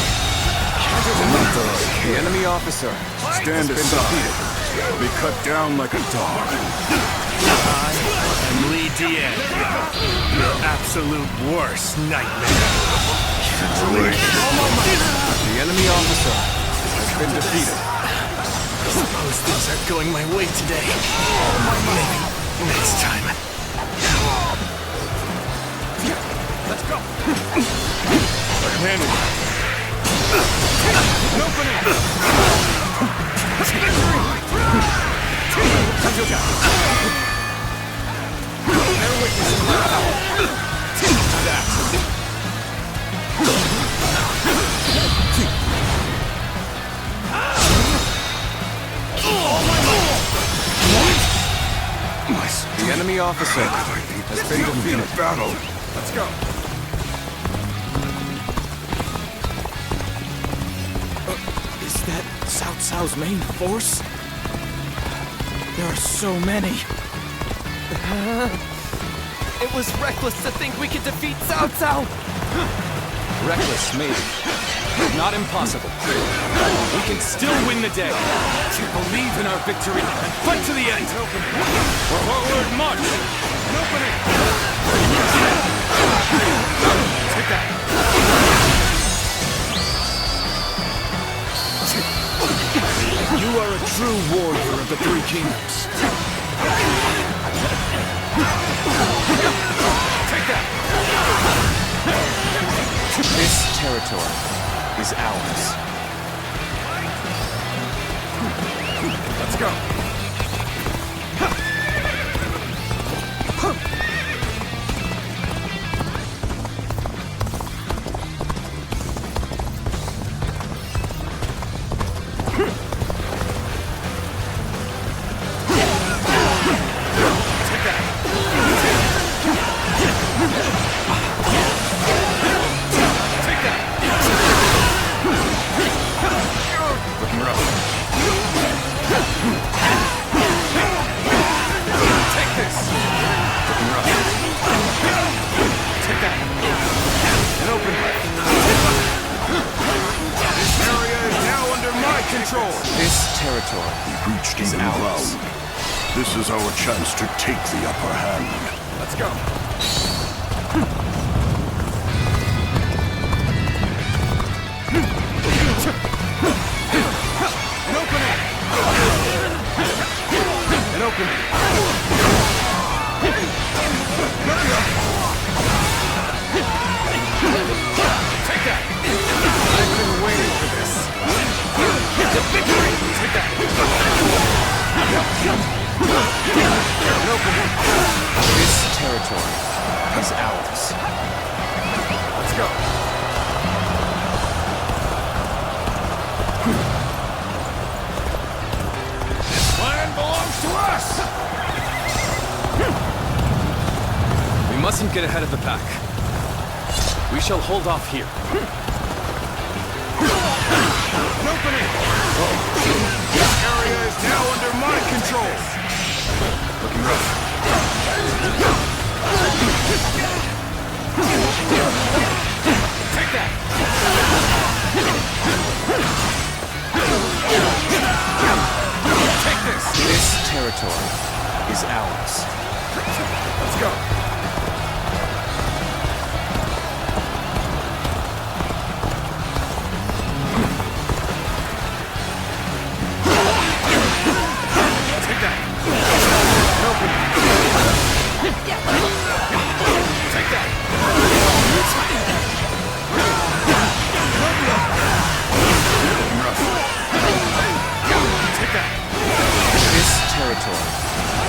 The enemy officer stand aside. Be cut down like a dog. And Li Dian, your absolute worst nightmare. The enemy officer has been defeated. I suppose things aren't going my way today. Maybe next time. Let's go. Like an animal. My The enemy officer has been defeated. Battle. Let's go. Is that Cao Cao's main force? There are so many. It was reckless to think we could defeat Cao Cao. Reckless, maybe. Not impossible. We can still win the day. To believe in our victory and fight to the end. Forward march. An opening. Take that. You are a true warrior of the Three Kingdoms. Take that. This territory is ours. Let's go. This is our chance to take the upper hand. Let's go. An opening. An opening. Take that. I've been waiting for this. The victory. Take that. This territory is ours. Let's go. This land belongs to us! We mustn't get ahead of the pack. We shall hold off here. An opening! This area is now under my control! Looking rough. Take that! Take this! This territory is ours. Let's go.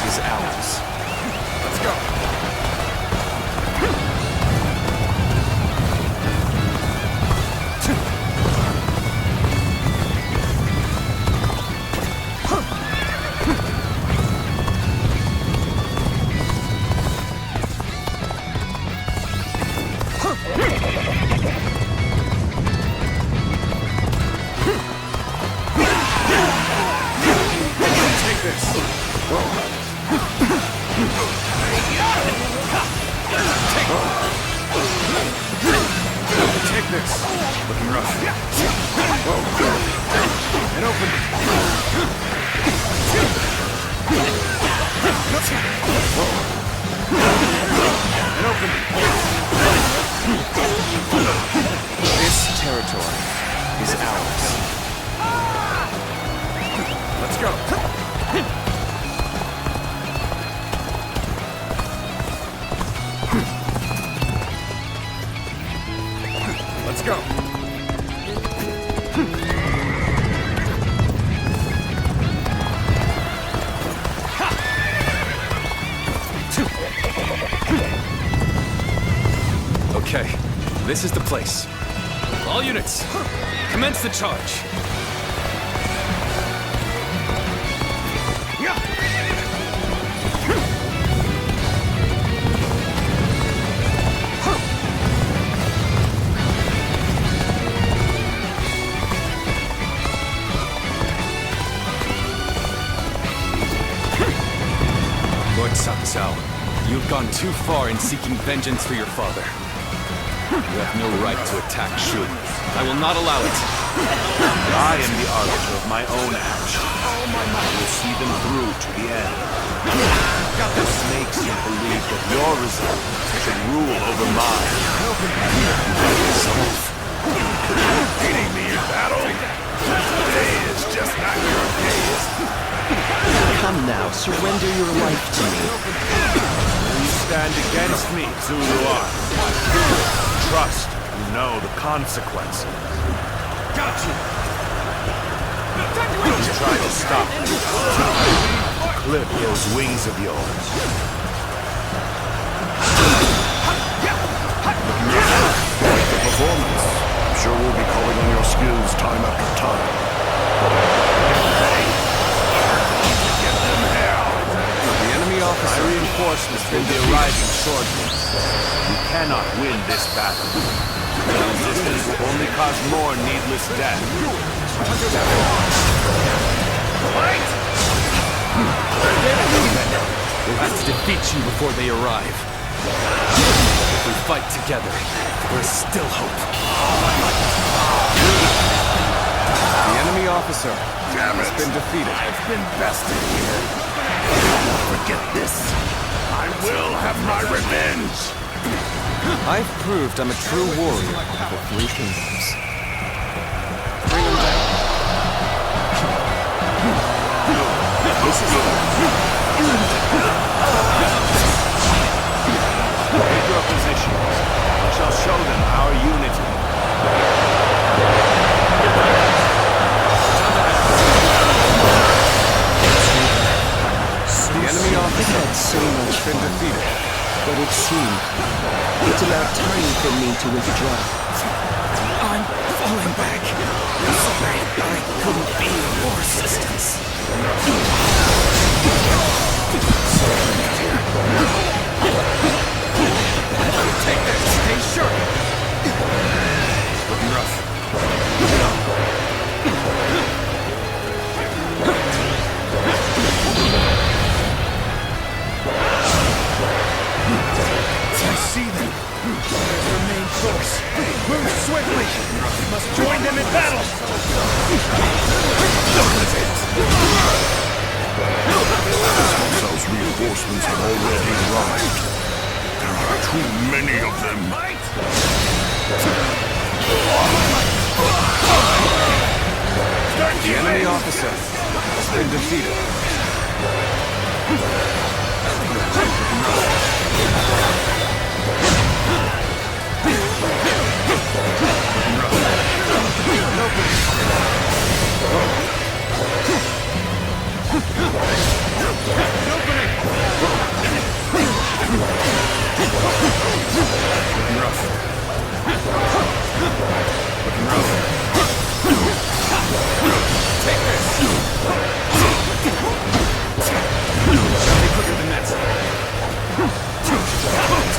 Is ours. Let's go. Take this. Take this. Looking rough. And open. And open. This territory is ours. Let's go. Let's go. Okay, this is the place. All units, commence the charge. Lord Cao Cao. You've gone too far in seeking vengeance for your father. You have no right to attack Shu. I will not allow it. I am the arbiter of my own actions. I will see them through to the end. The snakes have believed that your result should rule over mine. Beating me in battle? Today is just not your days. Come now, surrender your life to me. Will you stand against me, Zuluar? Trust you know the consequences. Got you! You try to stop me. Clip those wings of yours. Like the performance. I'm sure we'll be calling on your skills time after time. Get them hell! The enemy officer. My reinforcements will be arriving shortly. You cannot win this battle. The resistance will only cause more needless death. We'll have to defeat you before they arrive. If we fight together, there's still hope. The enemy officer has been defeated. I've been bested here. Forget this. I will have my revenge. I've proved I'm a true warrior of the Three Kingdoms. Bring them down. This is it. Take your positions. We shall show them our unity. The enemy officer has been defeated. But it seemed it's about time for me to withdraw. I'm falling back. I'm sorry I couldn't be of more assistance. Take this. Stay sharp. Looking rough. I see them. There's their main force. Move swiftly. We must join them in battle. Those reinforcements have already arrived. There are too many of them. The enemy officer has been defeated.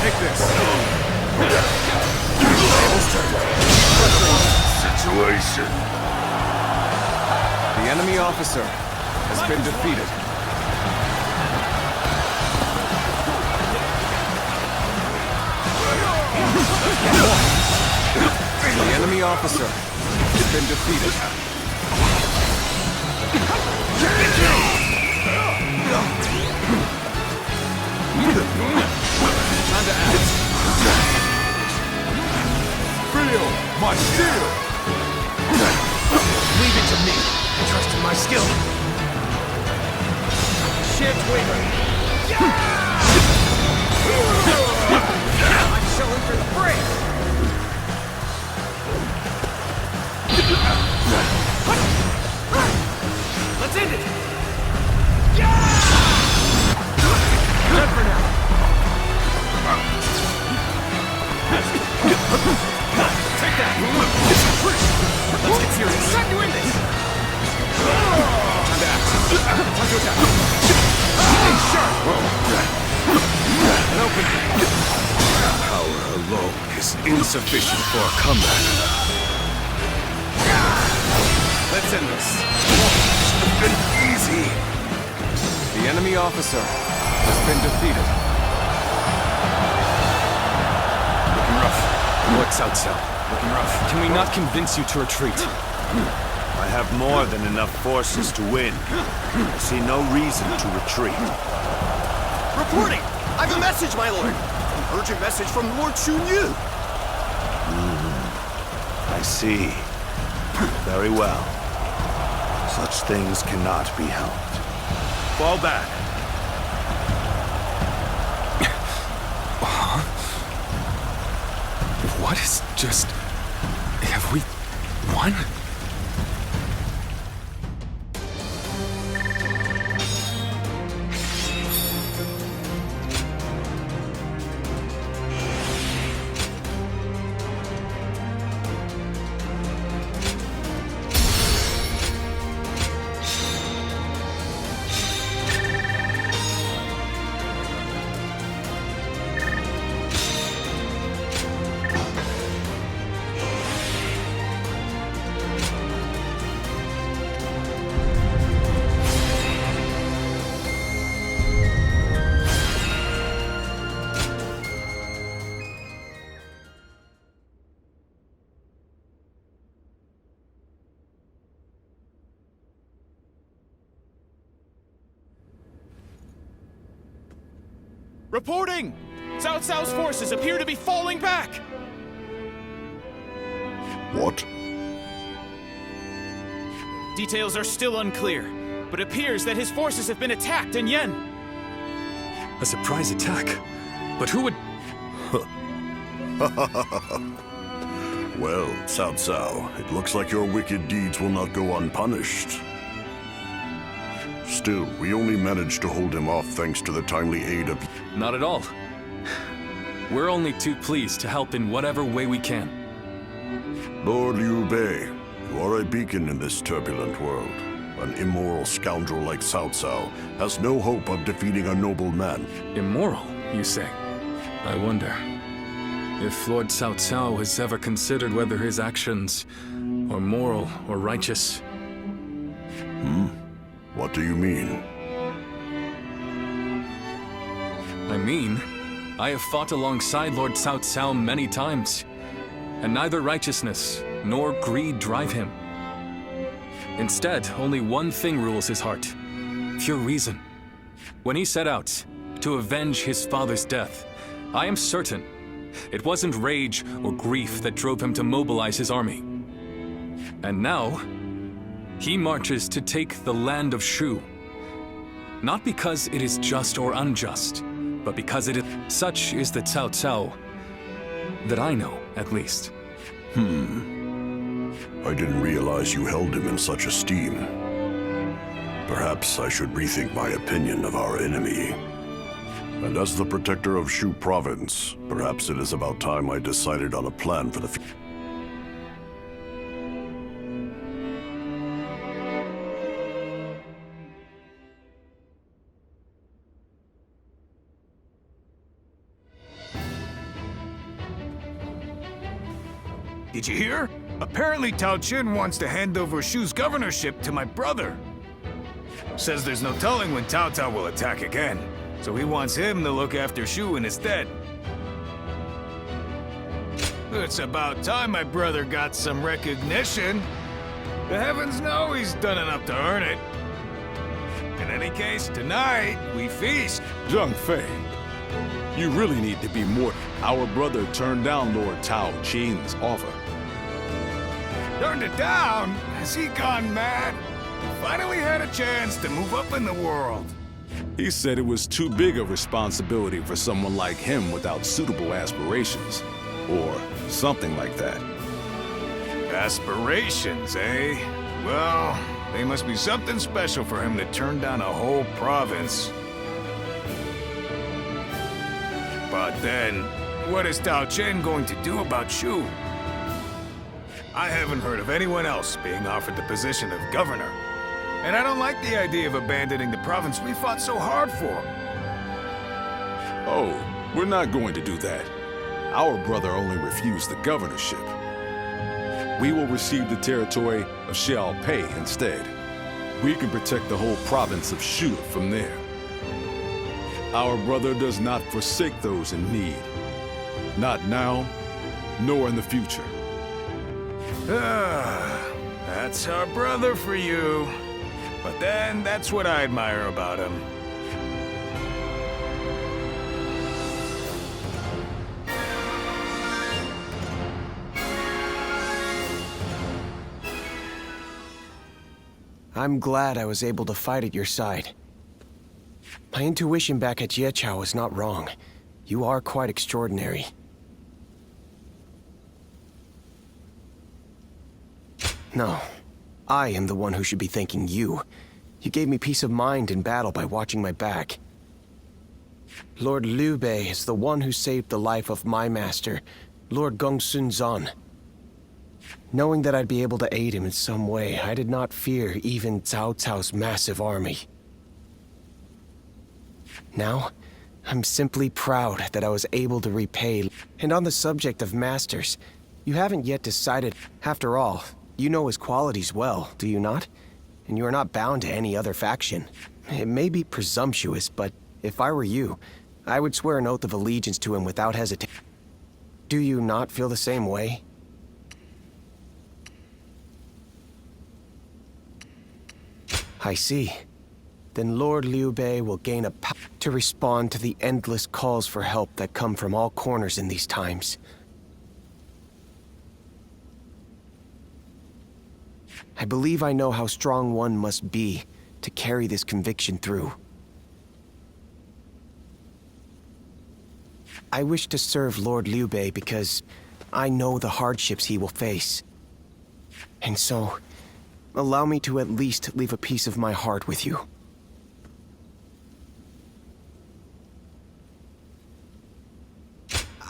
Take this. Situation. The enemy officer has been defeated. The enemy officer has been defeated. Time to act. Feel my steel! Leave it to me. Trust in my skill. Shan't waver. I'm showing for the break. Let's end it. Done for now. Take that! Let's get serious. Time to end this! Time to act. Time to attack. Stay sharp! And open. Power alone is insufficient for a comeback. Let's end this. Should have been easy. The enemy officer has been defeated. Looking rough. Lord Cao Cao, looking rough. Can we not convince you to retreat? I have more than enough forces to win. I see no reason to retreat. Reporting! I have a message, my lord! An urgent message from Lord Chunyu! I see. Very well. Such things cannot be helped. Fall back. What is just... Have we won? Reporting! Cao Cao's forces appear to be falling back! What? Details are still unclear, but it appears that his forces have been attacked in Yen. A surprise attack? But who would... Well, Cao Cao, it looks like your wicked deeds will not go unpunished. Still, we only managed to hold him off thanks to the timely aid of... Not at all. We're only too pleased to help in whatever way we can. Lord Liu Bei, you are a beacon in this turbulent world. An immoral scoundrel like Cao Cao has no hope of defeating a noble man. Immoral, you say? I wonder if Lord Cao Cao has ever considered whether his actions are moral or righteous. What do you mean? I mean, I have fought alongside Lord Cao Cao many times, and neither righteousness nor greed drive him. Instead, only one thing rules his heart: pure reason. When he set out to avenge his father's death, I am certain it wasn't rage or grief that drove him to mobilize his army. And now, he marches to take the land of Shu. Not because it is just or unjust, but because it is... Such is the Cao Cao that I know, at least. I didn't realize you held him in such esteem. Perhaps I should rethink my opinion of our enemy. And as the protector of Shu province, perhaps it is about time I decided on a plan for the future. Did you hear? Apparently Tao Chin wants to hand over Shu's governorship to my brother. Says there's no telling when Cao Cao will attack again, so he wants him to look after Shu in his stead. It's about time my brother got some recognition. The heavens know he's done enough to earn it. In any case, tonight, we feast. Zhang Fei, you really need to be more... Our brother turned down Lord Tao Chin's offer. Turned it down? Has he gone mad? He finally had a chance to move up in the world. He said it was too big a responsibility for someone like him without suitable aspirations. Or something like that. Aspirations, eh? Well, they must be something special for him to turn down a whole province. But then, what is Tao Chen going to do about Shu? I haven't heard of anyone else being offered the position of governor. And I don't like the idea of abandoning the province we fought so hard for. Oh, we're not going to do that. Our brother only refused the governorship. We will receive the territory of Xiaopei instead. We can protect the whole province of Shu from there. Our brother does not forsake those in need. Not now, nor in the future. That's our brother for you. But then, that's what I admire about him. I'm glad I was able to fight at your side. My intuition back at Yechao was not wrong. You are quite extraordinary. No, I am the one who should be thanking you. You gave me peace of mind in battle by watching my back. Lord Liu Bei is the one who saved the life of my master, Lord Gongsun Zan. Knowing that I'd be able to aid him in some way, I did not fear even Cao Cao's massive army. Now, I'm simply proud that I was able to repay. And on the subject of masters, you haven't yet decided. After all, you know his qualities well, do you not? And you are not bound to any other faction. It may be presumptuous, but if I were you, I would swear an oath of allegiance to him without hesitation. Do you not feel the same way? I see. Then Lord Liu Bei will gain a power to respond to the endless calls for help that come from all corners in these times. I believe I know how strong one must be to carry this conviction through. I wish to serve Lord Liu Bei because I know the hardships he will face. And so, allow me to at least leave a piece of my heart with you.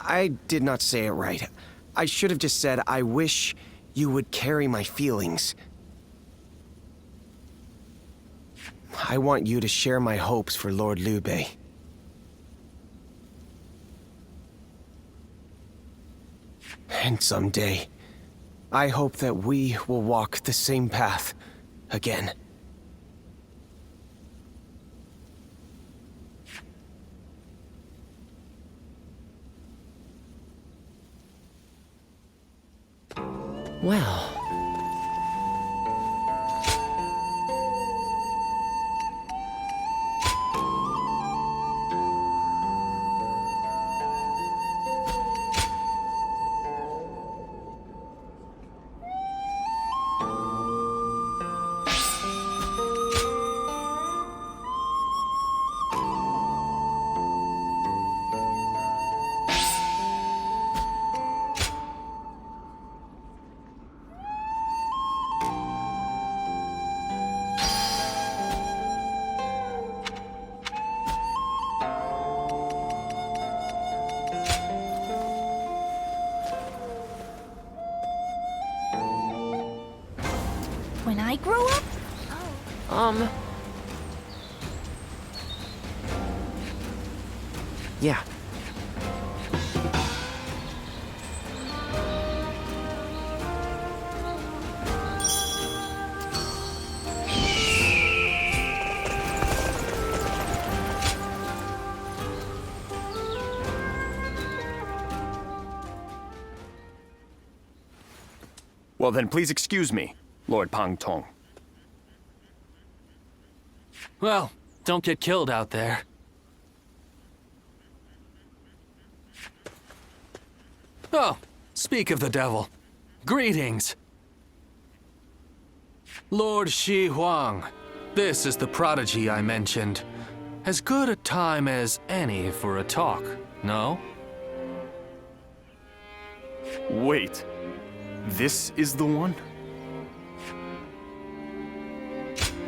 I did not say it right. I should have just said, I wish you would carry my feelings. I want you to share my hopes for Lord Liu Bei. And someday, I hope that we will walk the same path again. Well... When I grow up? Yeah. Well then, please excuse me, Lord Pang Tong. Well, don't get killed out there. Oh, speak of the devil. Greetings. Lord Shi Huang, this is the prodigy I mentioned. As good a time as any for a talk, no? Wait, this is the one?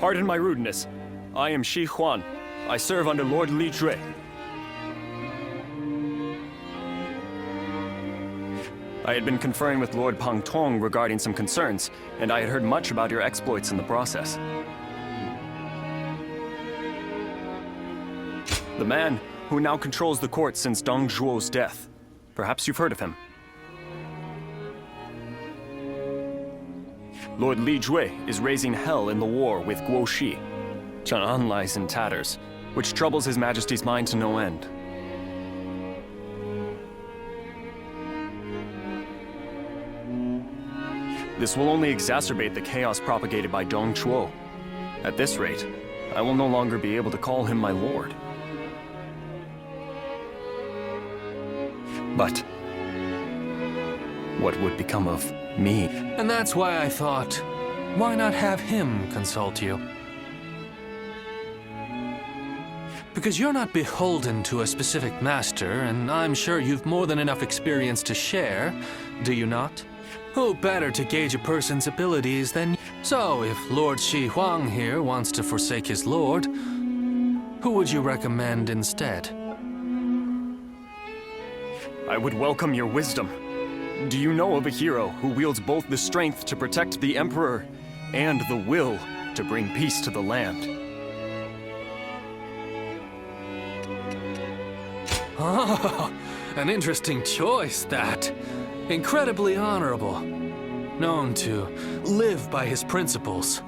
Pardon my rudeness. I am Shi Huan. I serve under Lord Li Jue. I had been conferring with Lord Pang Tong regarding some concerns, and I had heard much about your exploits in the process. The man who now controls the court since Dong Zhuo's death. Perhaps you've heard of him. Lord Li Jue is raising hell in the war with Guo Shi. Chang'an lies in tatters, which troubles His Majesty's mind to no end. This will only exacerbate the chaos propagated by Dong Chuo. At this rate, I will no longer be able to call him my lord. But what would become of me? And that's why I thought, why not have him consult you? Because you're not beholden to a specific master, and I'm sure you've more than enough experience to share, do you not? Who better to gauge a person's abilities than... So, if Lord Shi Huang here wants to forsake his lord, who would you recommend instead? I would welcome your wisdom. Do you know of a hero who wields both the strength to protect the Emperor and the will to bring peace to the land? Oh, an interesting choice, that. Incredibly honorable. Known to live by his principles.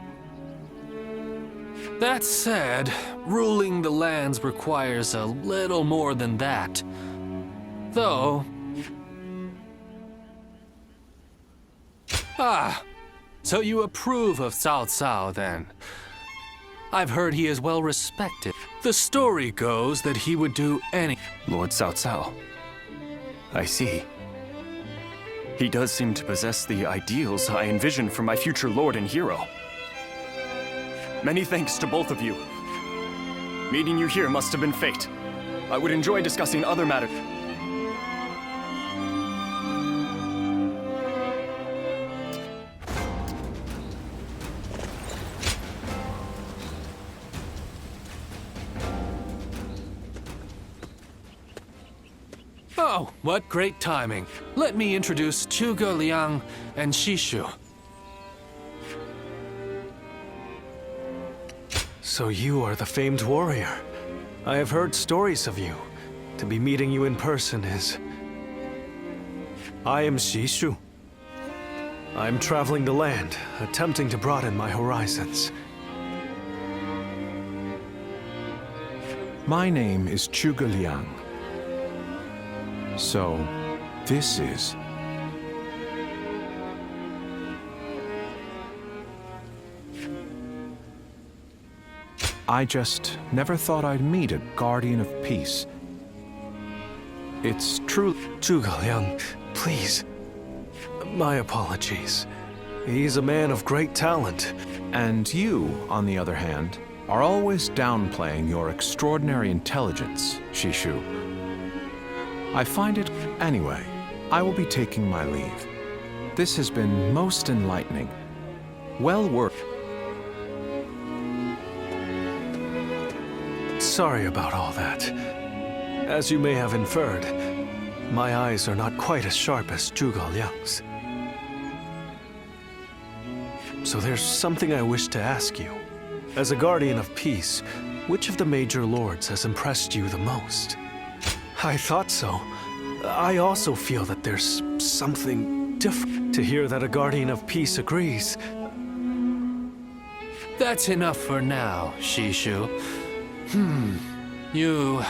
That said, ruling the lands requires a little more than that. Though... Ah, so you approve of Cao Cao, then? I've heard he is well respected. The story goes that he would do any... Lord Cao Cao. I see. He does seem to possess the ideals I envisioned for my future lord and hero. Many thanks to both of you. Meeting you here must have been fate. I would enjoy discussing other matters. Oh, what great timing. Let me introduce Zhuge Liang and Shishu. So you are the famed warrior. I have heard stories of you. To be meeting you in person is... I am Shishu. I am traveling the land, attempting to broaden my horizons. My name is Zhuge Liang. So, this is... I just never thought I'd meet a guardian of peace. It's true... Zhuge Liang, please. My apologies. He's a man of great talent. And you, on the other hand, are always downplaying your extraordinary intelligence, Shishu. I find it... Anyway, I will be taking my leave. This has been most enlightening. Well worth... Sorry about all that. As you may have inferred, my eyes are not quite as sharp as Zhuge Liang's. So there's something I wish to ask you. As a guardian of peace, which of the major lords has impressed you the most? I thought so. I also feel that there's something different. To hear that a guardian of peace agrees. That's enough for now, Shishu. You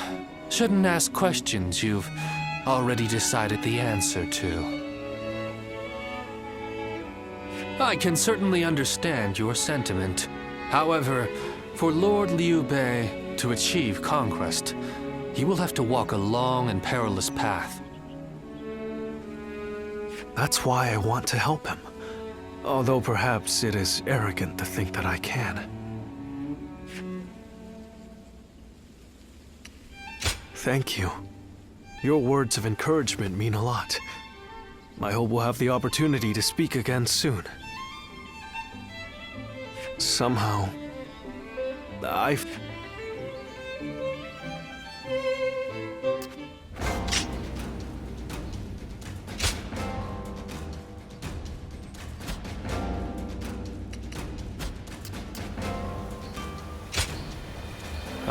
shouldn't ask questions you've already decided the answer to. I can certainly understand your sentiment. However, for Lord Liu Bei to achieve conquest, he will have to walk a long and perilous path. That's why I want to help him. Although perhaps it is arrogant to think that I can. Thank you. Your words of encouragement mean a lot. I hope we'll have the opportunity to speak again soon. Somehow, I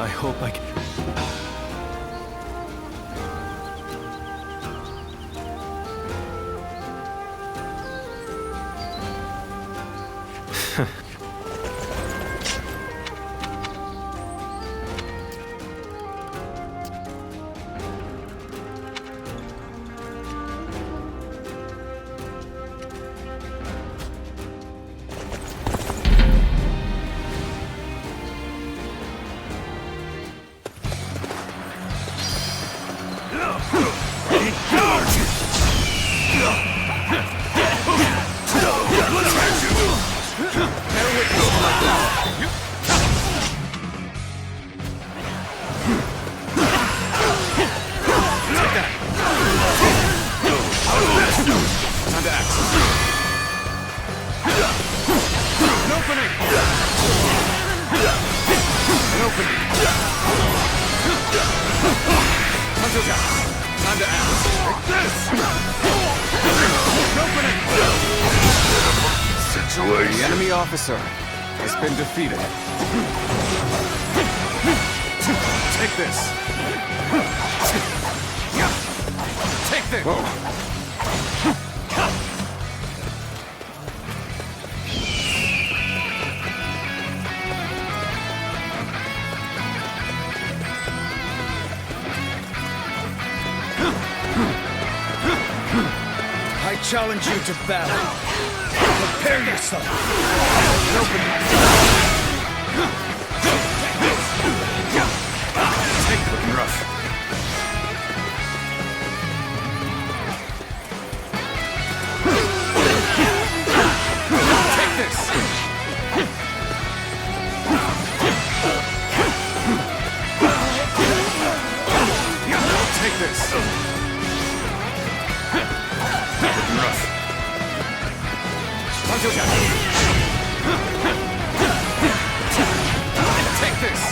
hope I can... Time to act. Take this! Open it! The enemy officer has been defeated. Take this! Take this! I challenge you to battle. Prepare yourself. Take it looking rough. Take this! Take this! Looking rough. Take this!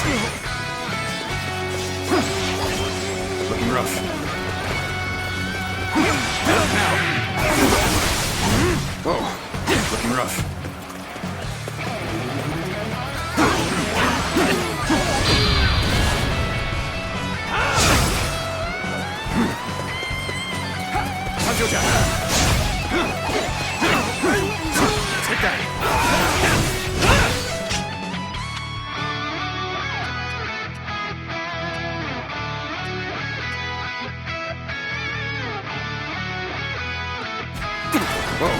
Looking rough. Now! Whoa! Looking rough. Take that! Whoa.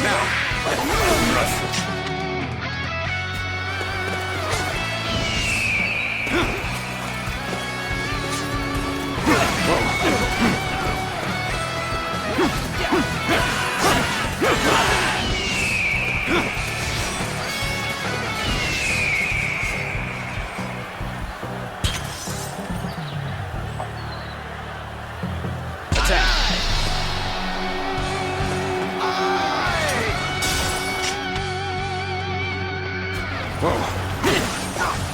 Now, rough.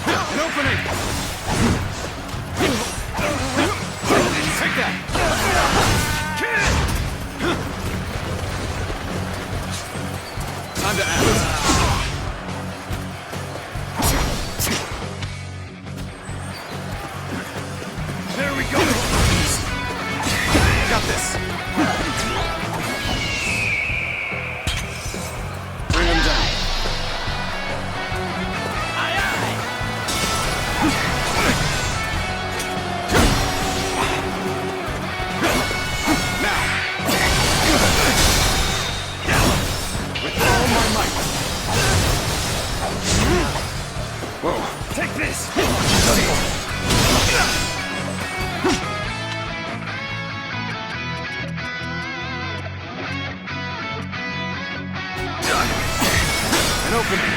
An opening! Take that! Time to act. There we go! Got this! Bring him down. Whoa. Take this! An opening.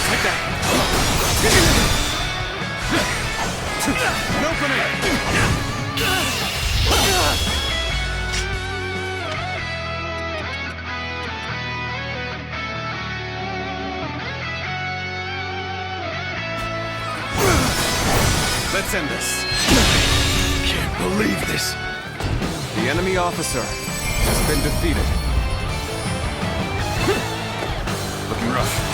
Take that. An opening. Let's end this. Can't believe this. The enemy officer has been defeated. Looking rough.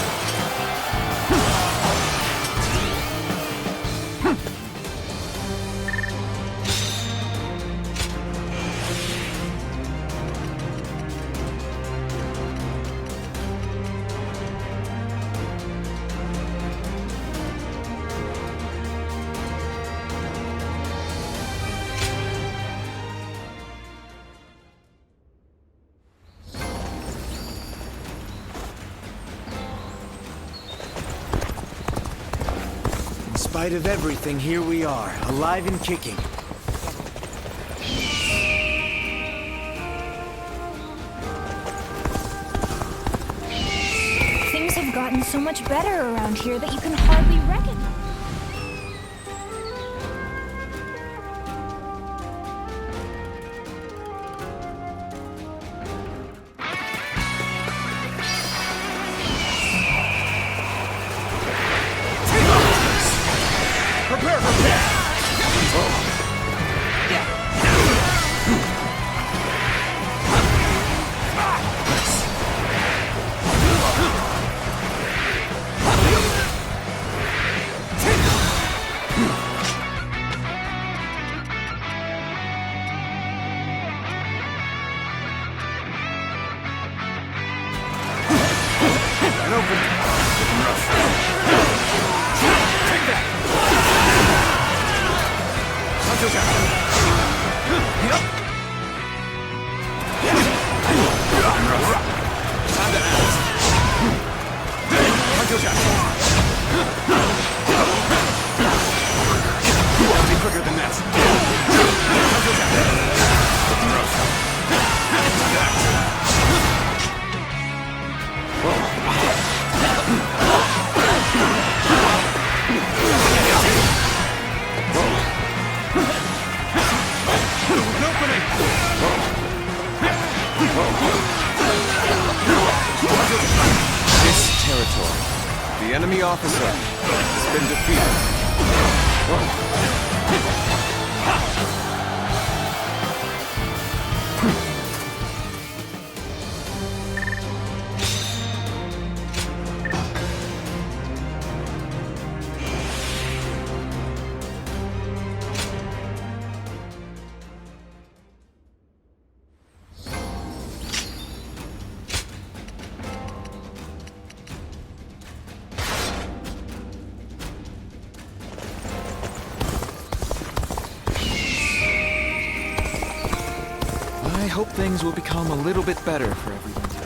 In spite of everything, here we are, alive and kicking. Things have gotten so much better around here that you can hardly recognize. opening! This territory, the enemy officer, has been defeated. I hope things will become a little bit better for everyone today.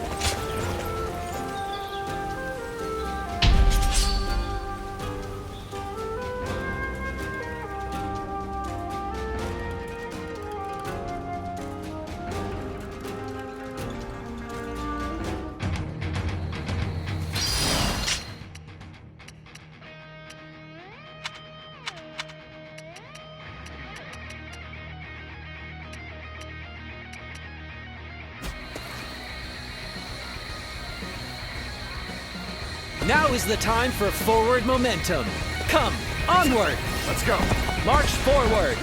Now is the time for forward momentum. Come, onward! Let's go. March forward!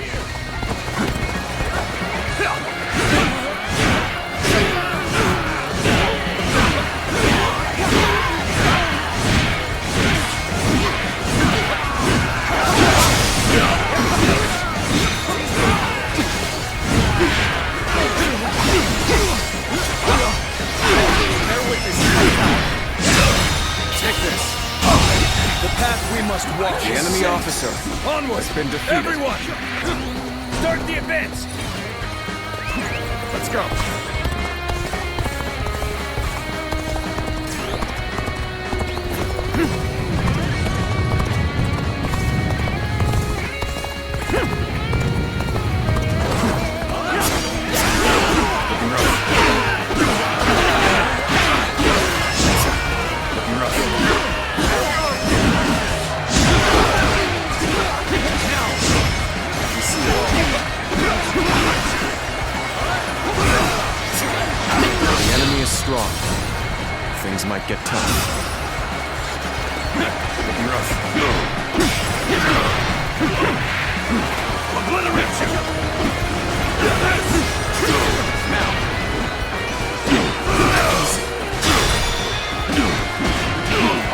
Take this. The path we must walk. The enemy officer Onward! has been defeated. Everyone! Start the advance! Let's go. The enemy is strong. Things might get tough. Looking rough. Obliterate you! Now!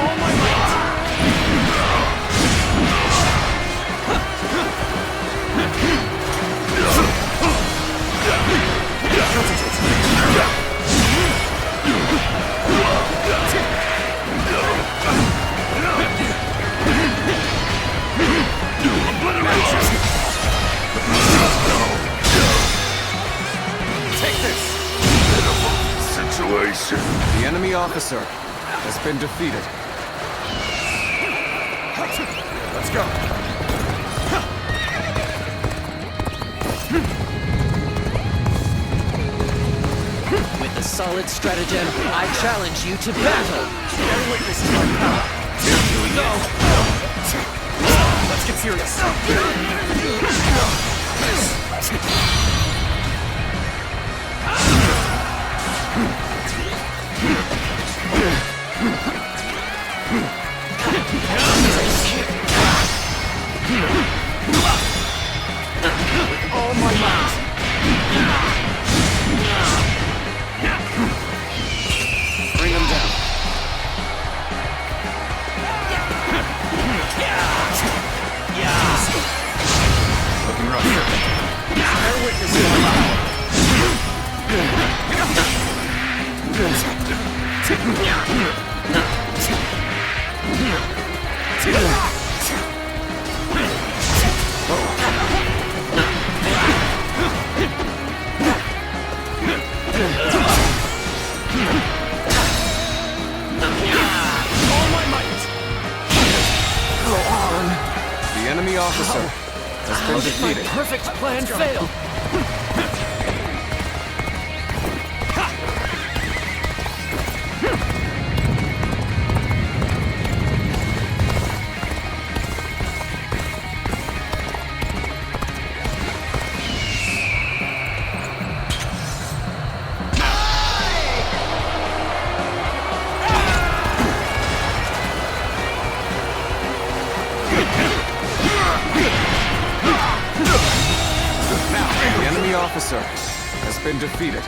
All my Take this! Situation. The enemy officer has been defeated. Let's go. With a solid stratagem, I challenge you to battle! Bear witness to my power. No! Let's get serious. With all my might. Bring him down. Looking rough. Bear witness to my The enemy officer has been How did my defeated. perfect plan fail? officer has been defeated.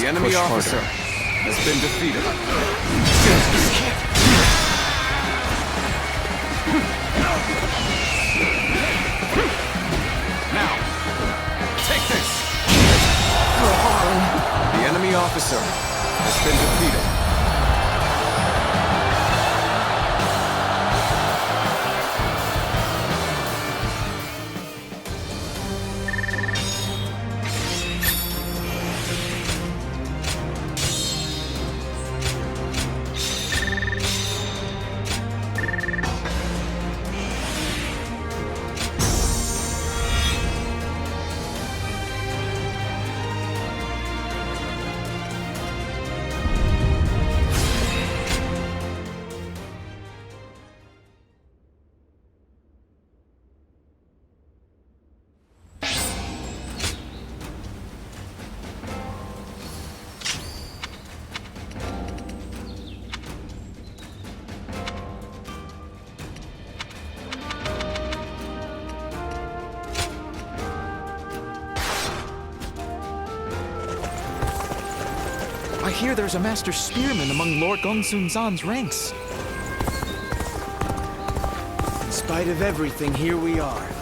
The enemy officer has been defeated. Now, take this! The enemy officer has been defeated. I hear there's a master spearman among Lord Gongsun Zan's ranks. In spite of everything, here we are.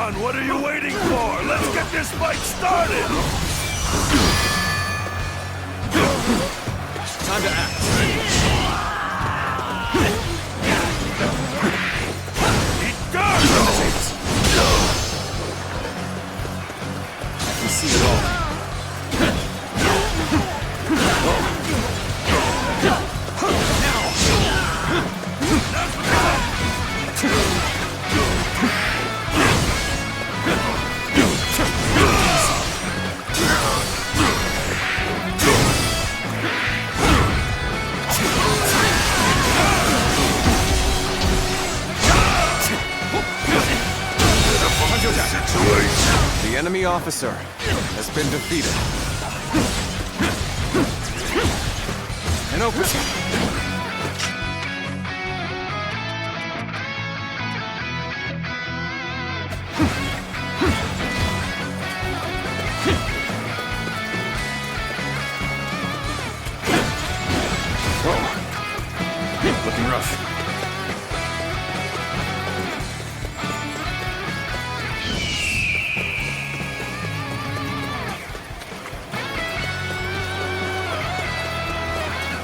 on, what are you waiting for? Let's get this fight started! officer has been defeated. And open. Looking rough.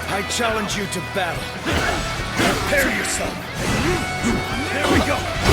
I challenge you to battle. Prepare yourself. Here we go.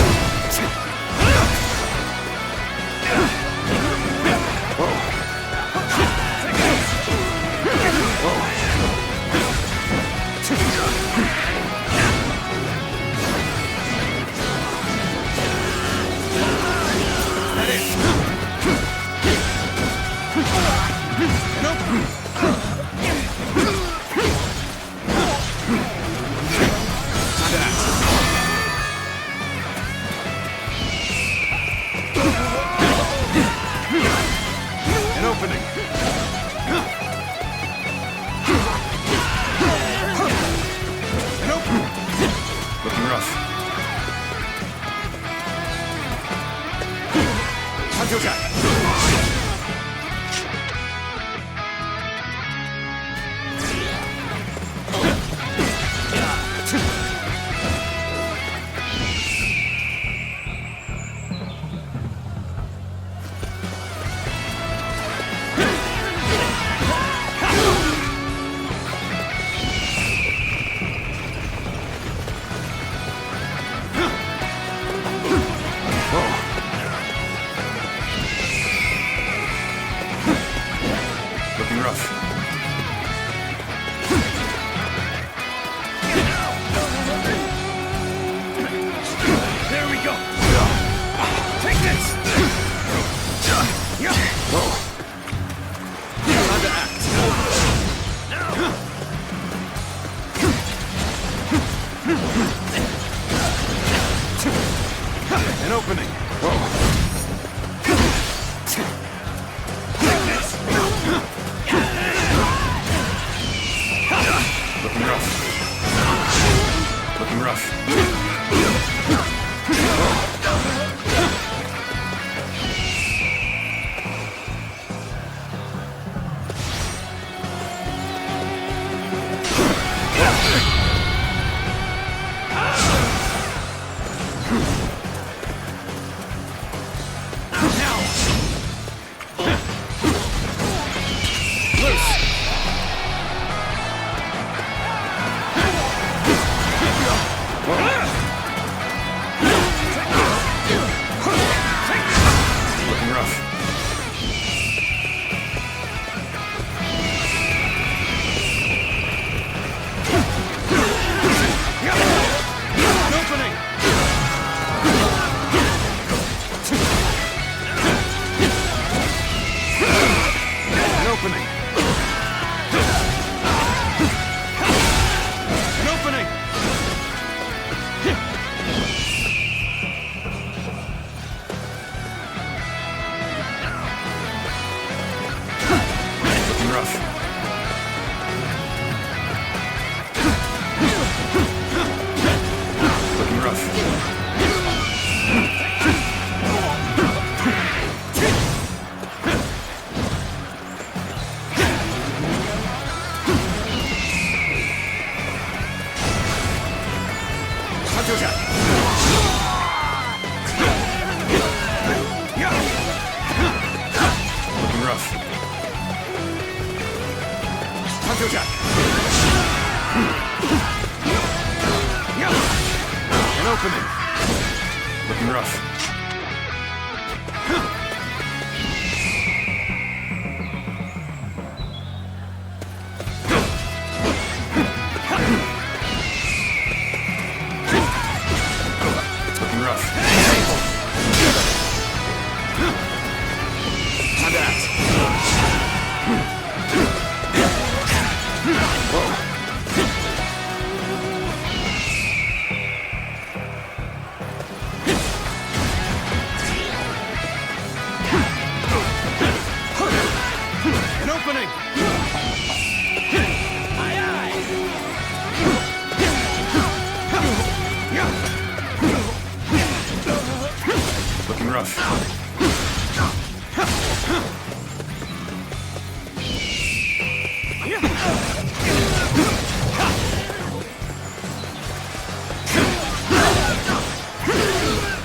Looking rough.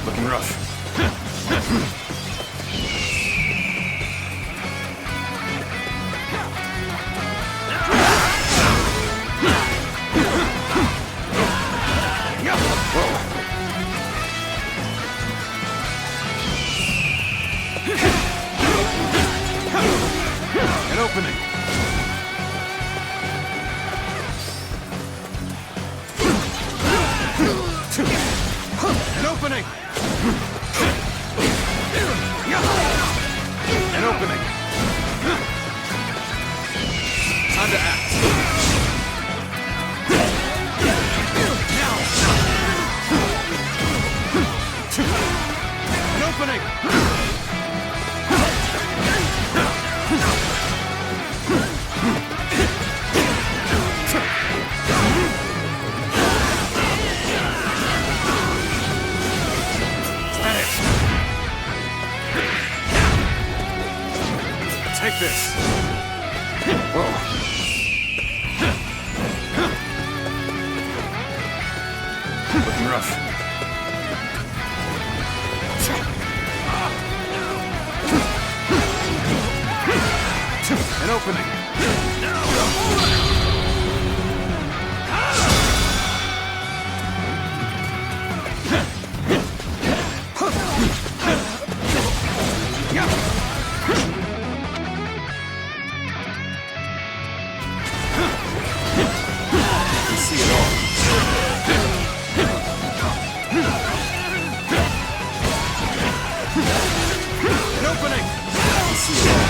Looking rough. An opening. An opening. An opening. Time to act. An opening. Take this. Whoa. Looking rough. An opening. See it all. An opening. See it all.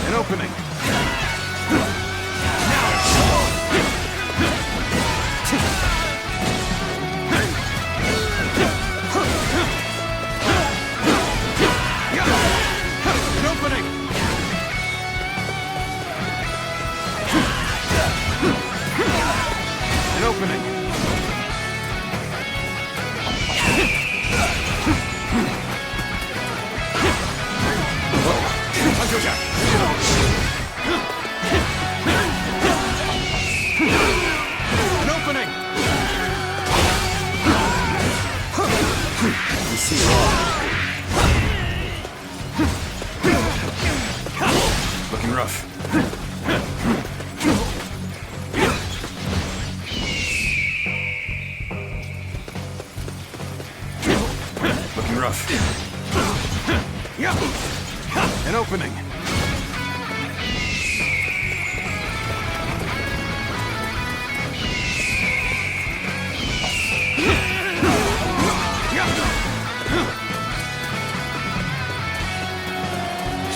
An opening. Opening. Punch attack. An opening. You see it all. Looking rough. Rough. An opening.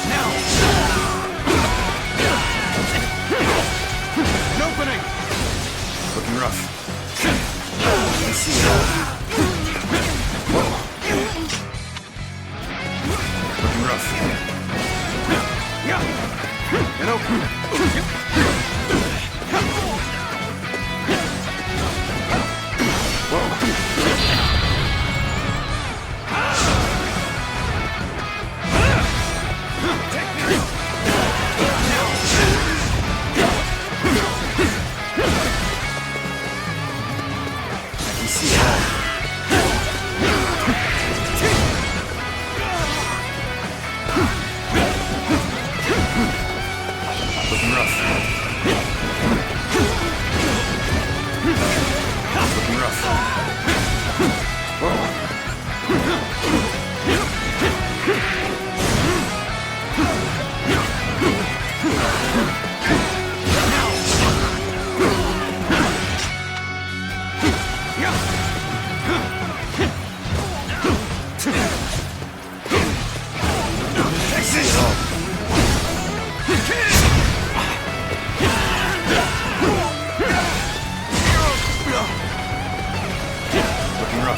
Now. An opening. Looking rough. I see it all. Whoa. Looking rough. An opening. Whoa. Looking rough. Looking rough. Whoa. An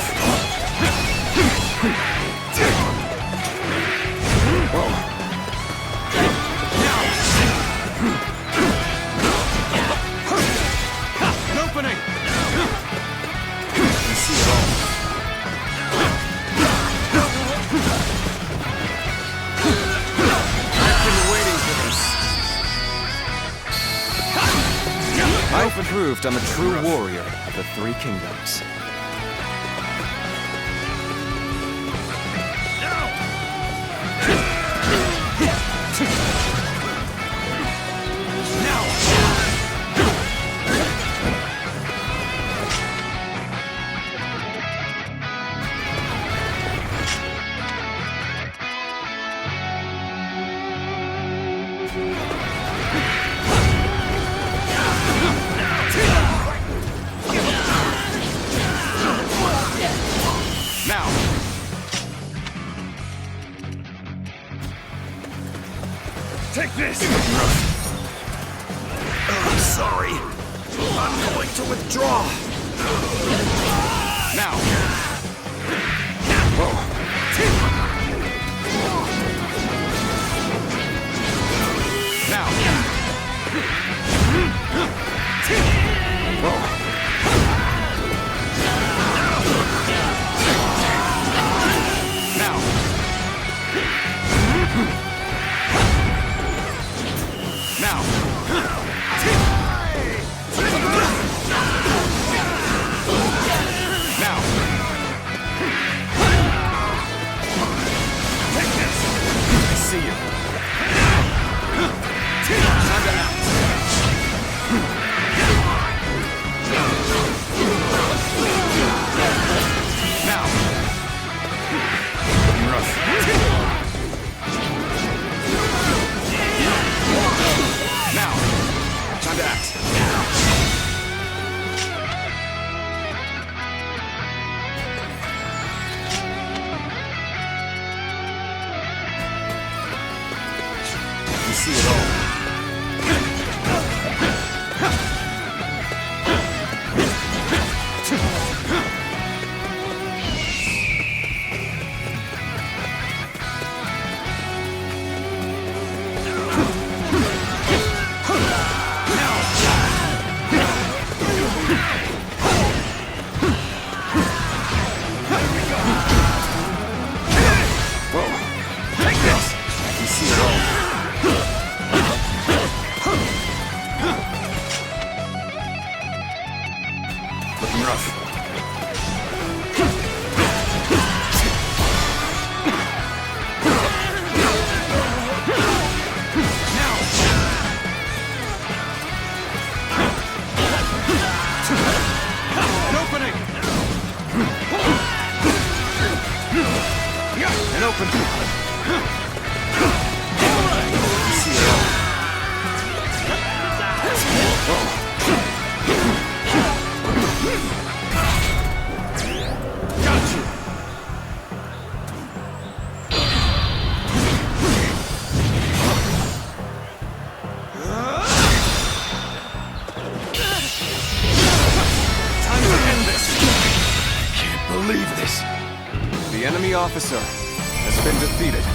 opening! You see it all. I've been waiting for this. I've proved I'm a true warrior of the Three Kingdoms. Take this! I'm sorry. I'm going to withdraw. Now. Whoa. Now. Whoa. Now. Now. Now. Take this. I see you. Time to act. Now. Rough. Now, time to act. You see it all. The enemy officer has been defeated.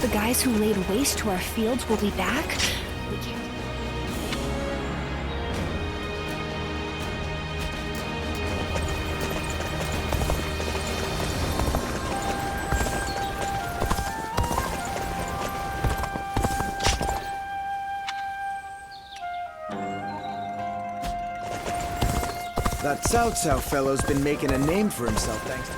the guys who laid waste to our fields will be back? We can't... That Cao fellow's been making a name for himself thanks to...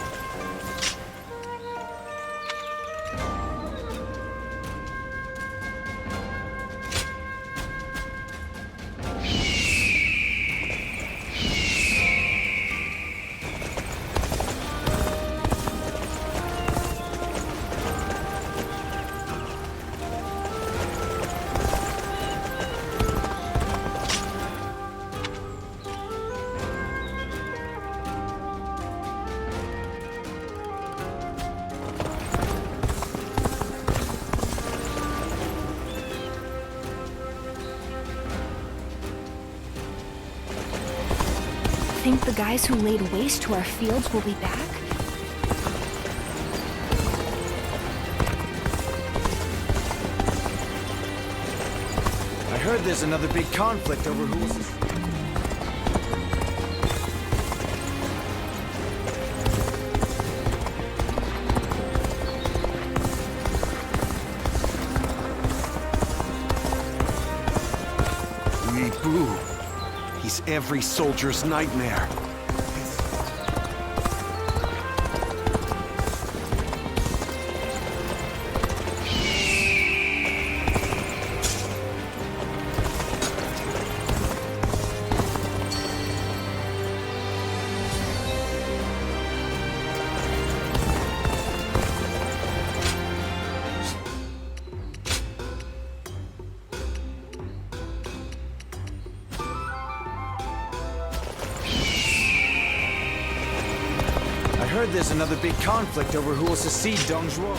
Think the guys who laid waste to our fields will be back? I heard there's another big conflict over who's... He's every soldier's nightmare. I heard there's another big conflict over who will succeed Dong Zhuo.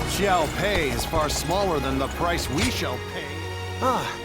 Xiao Pei is far smaller than the price we shall pay. Ah.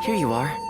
Here you are.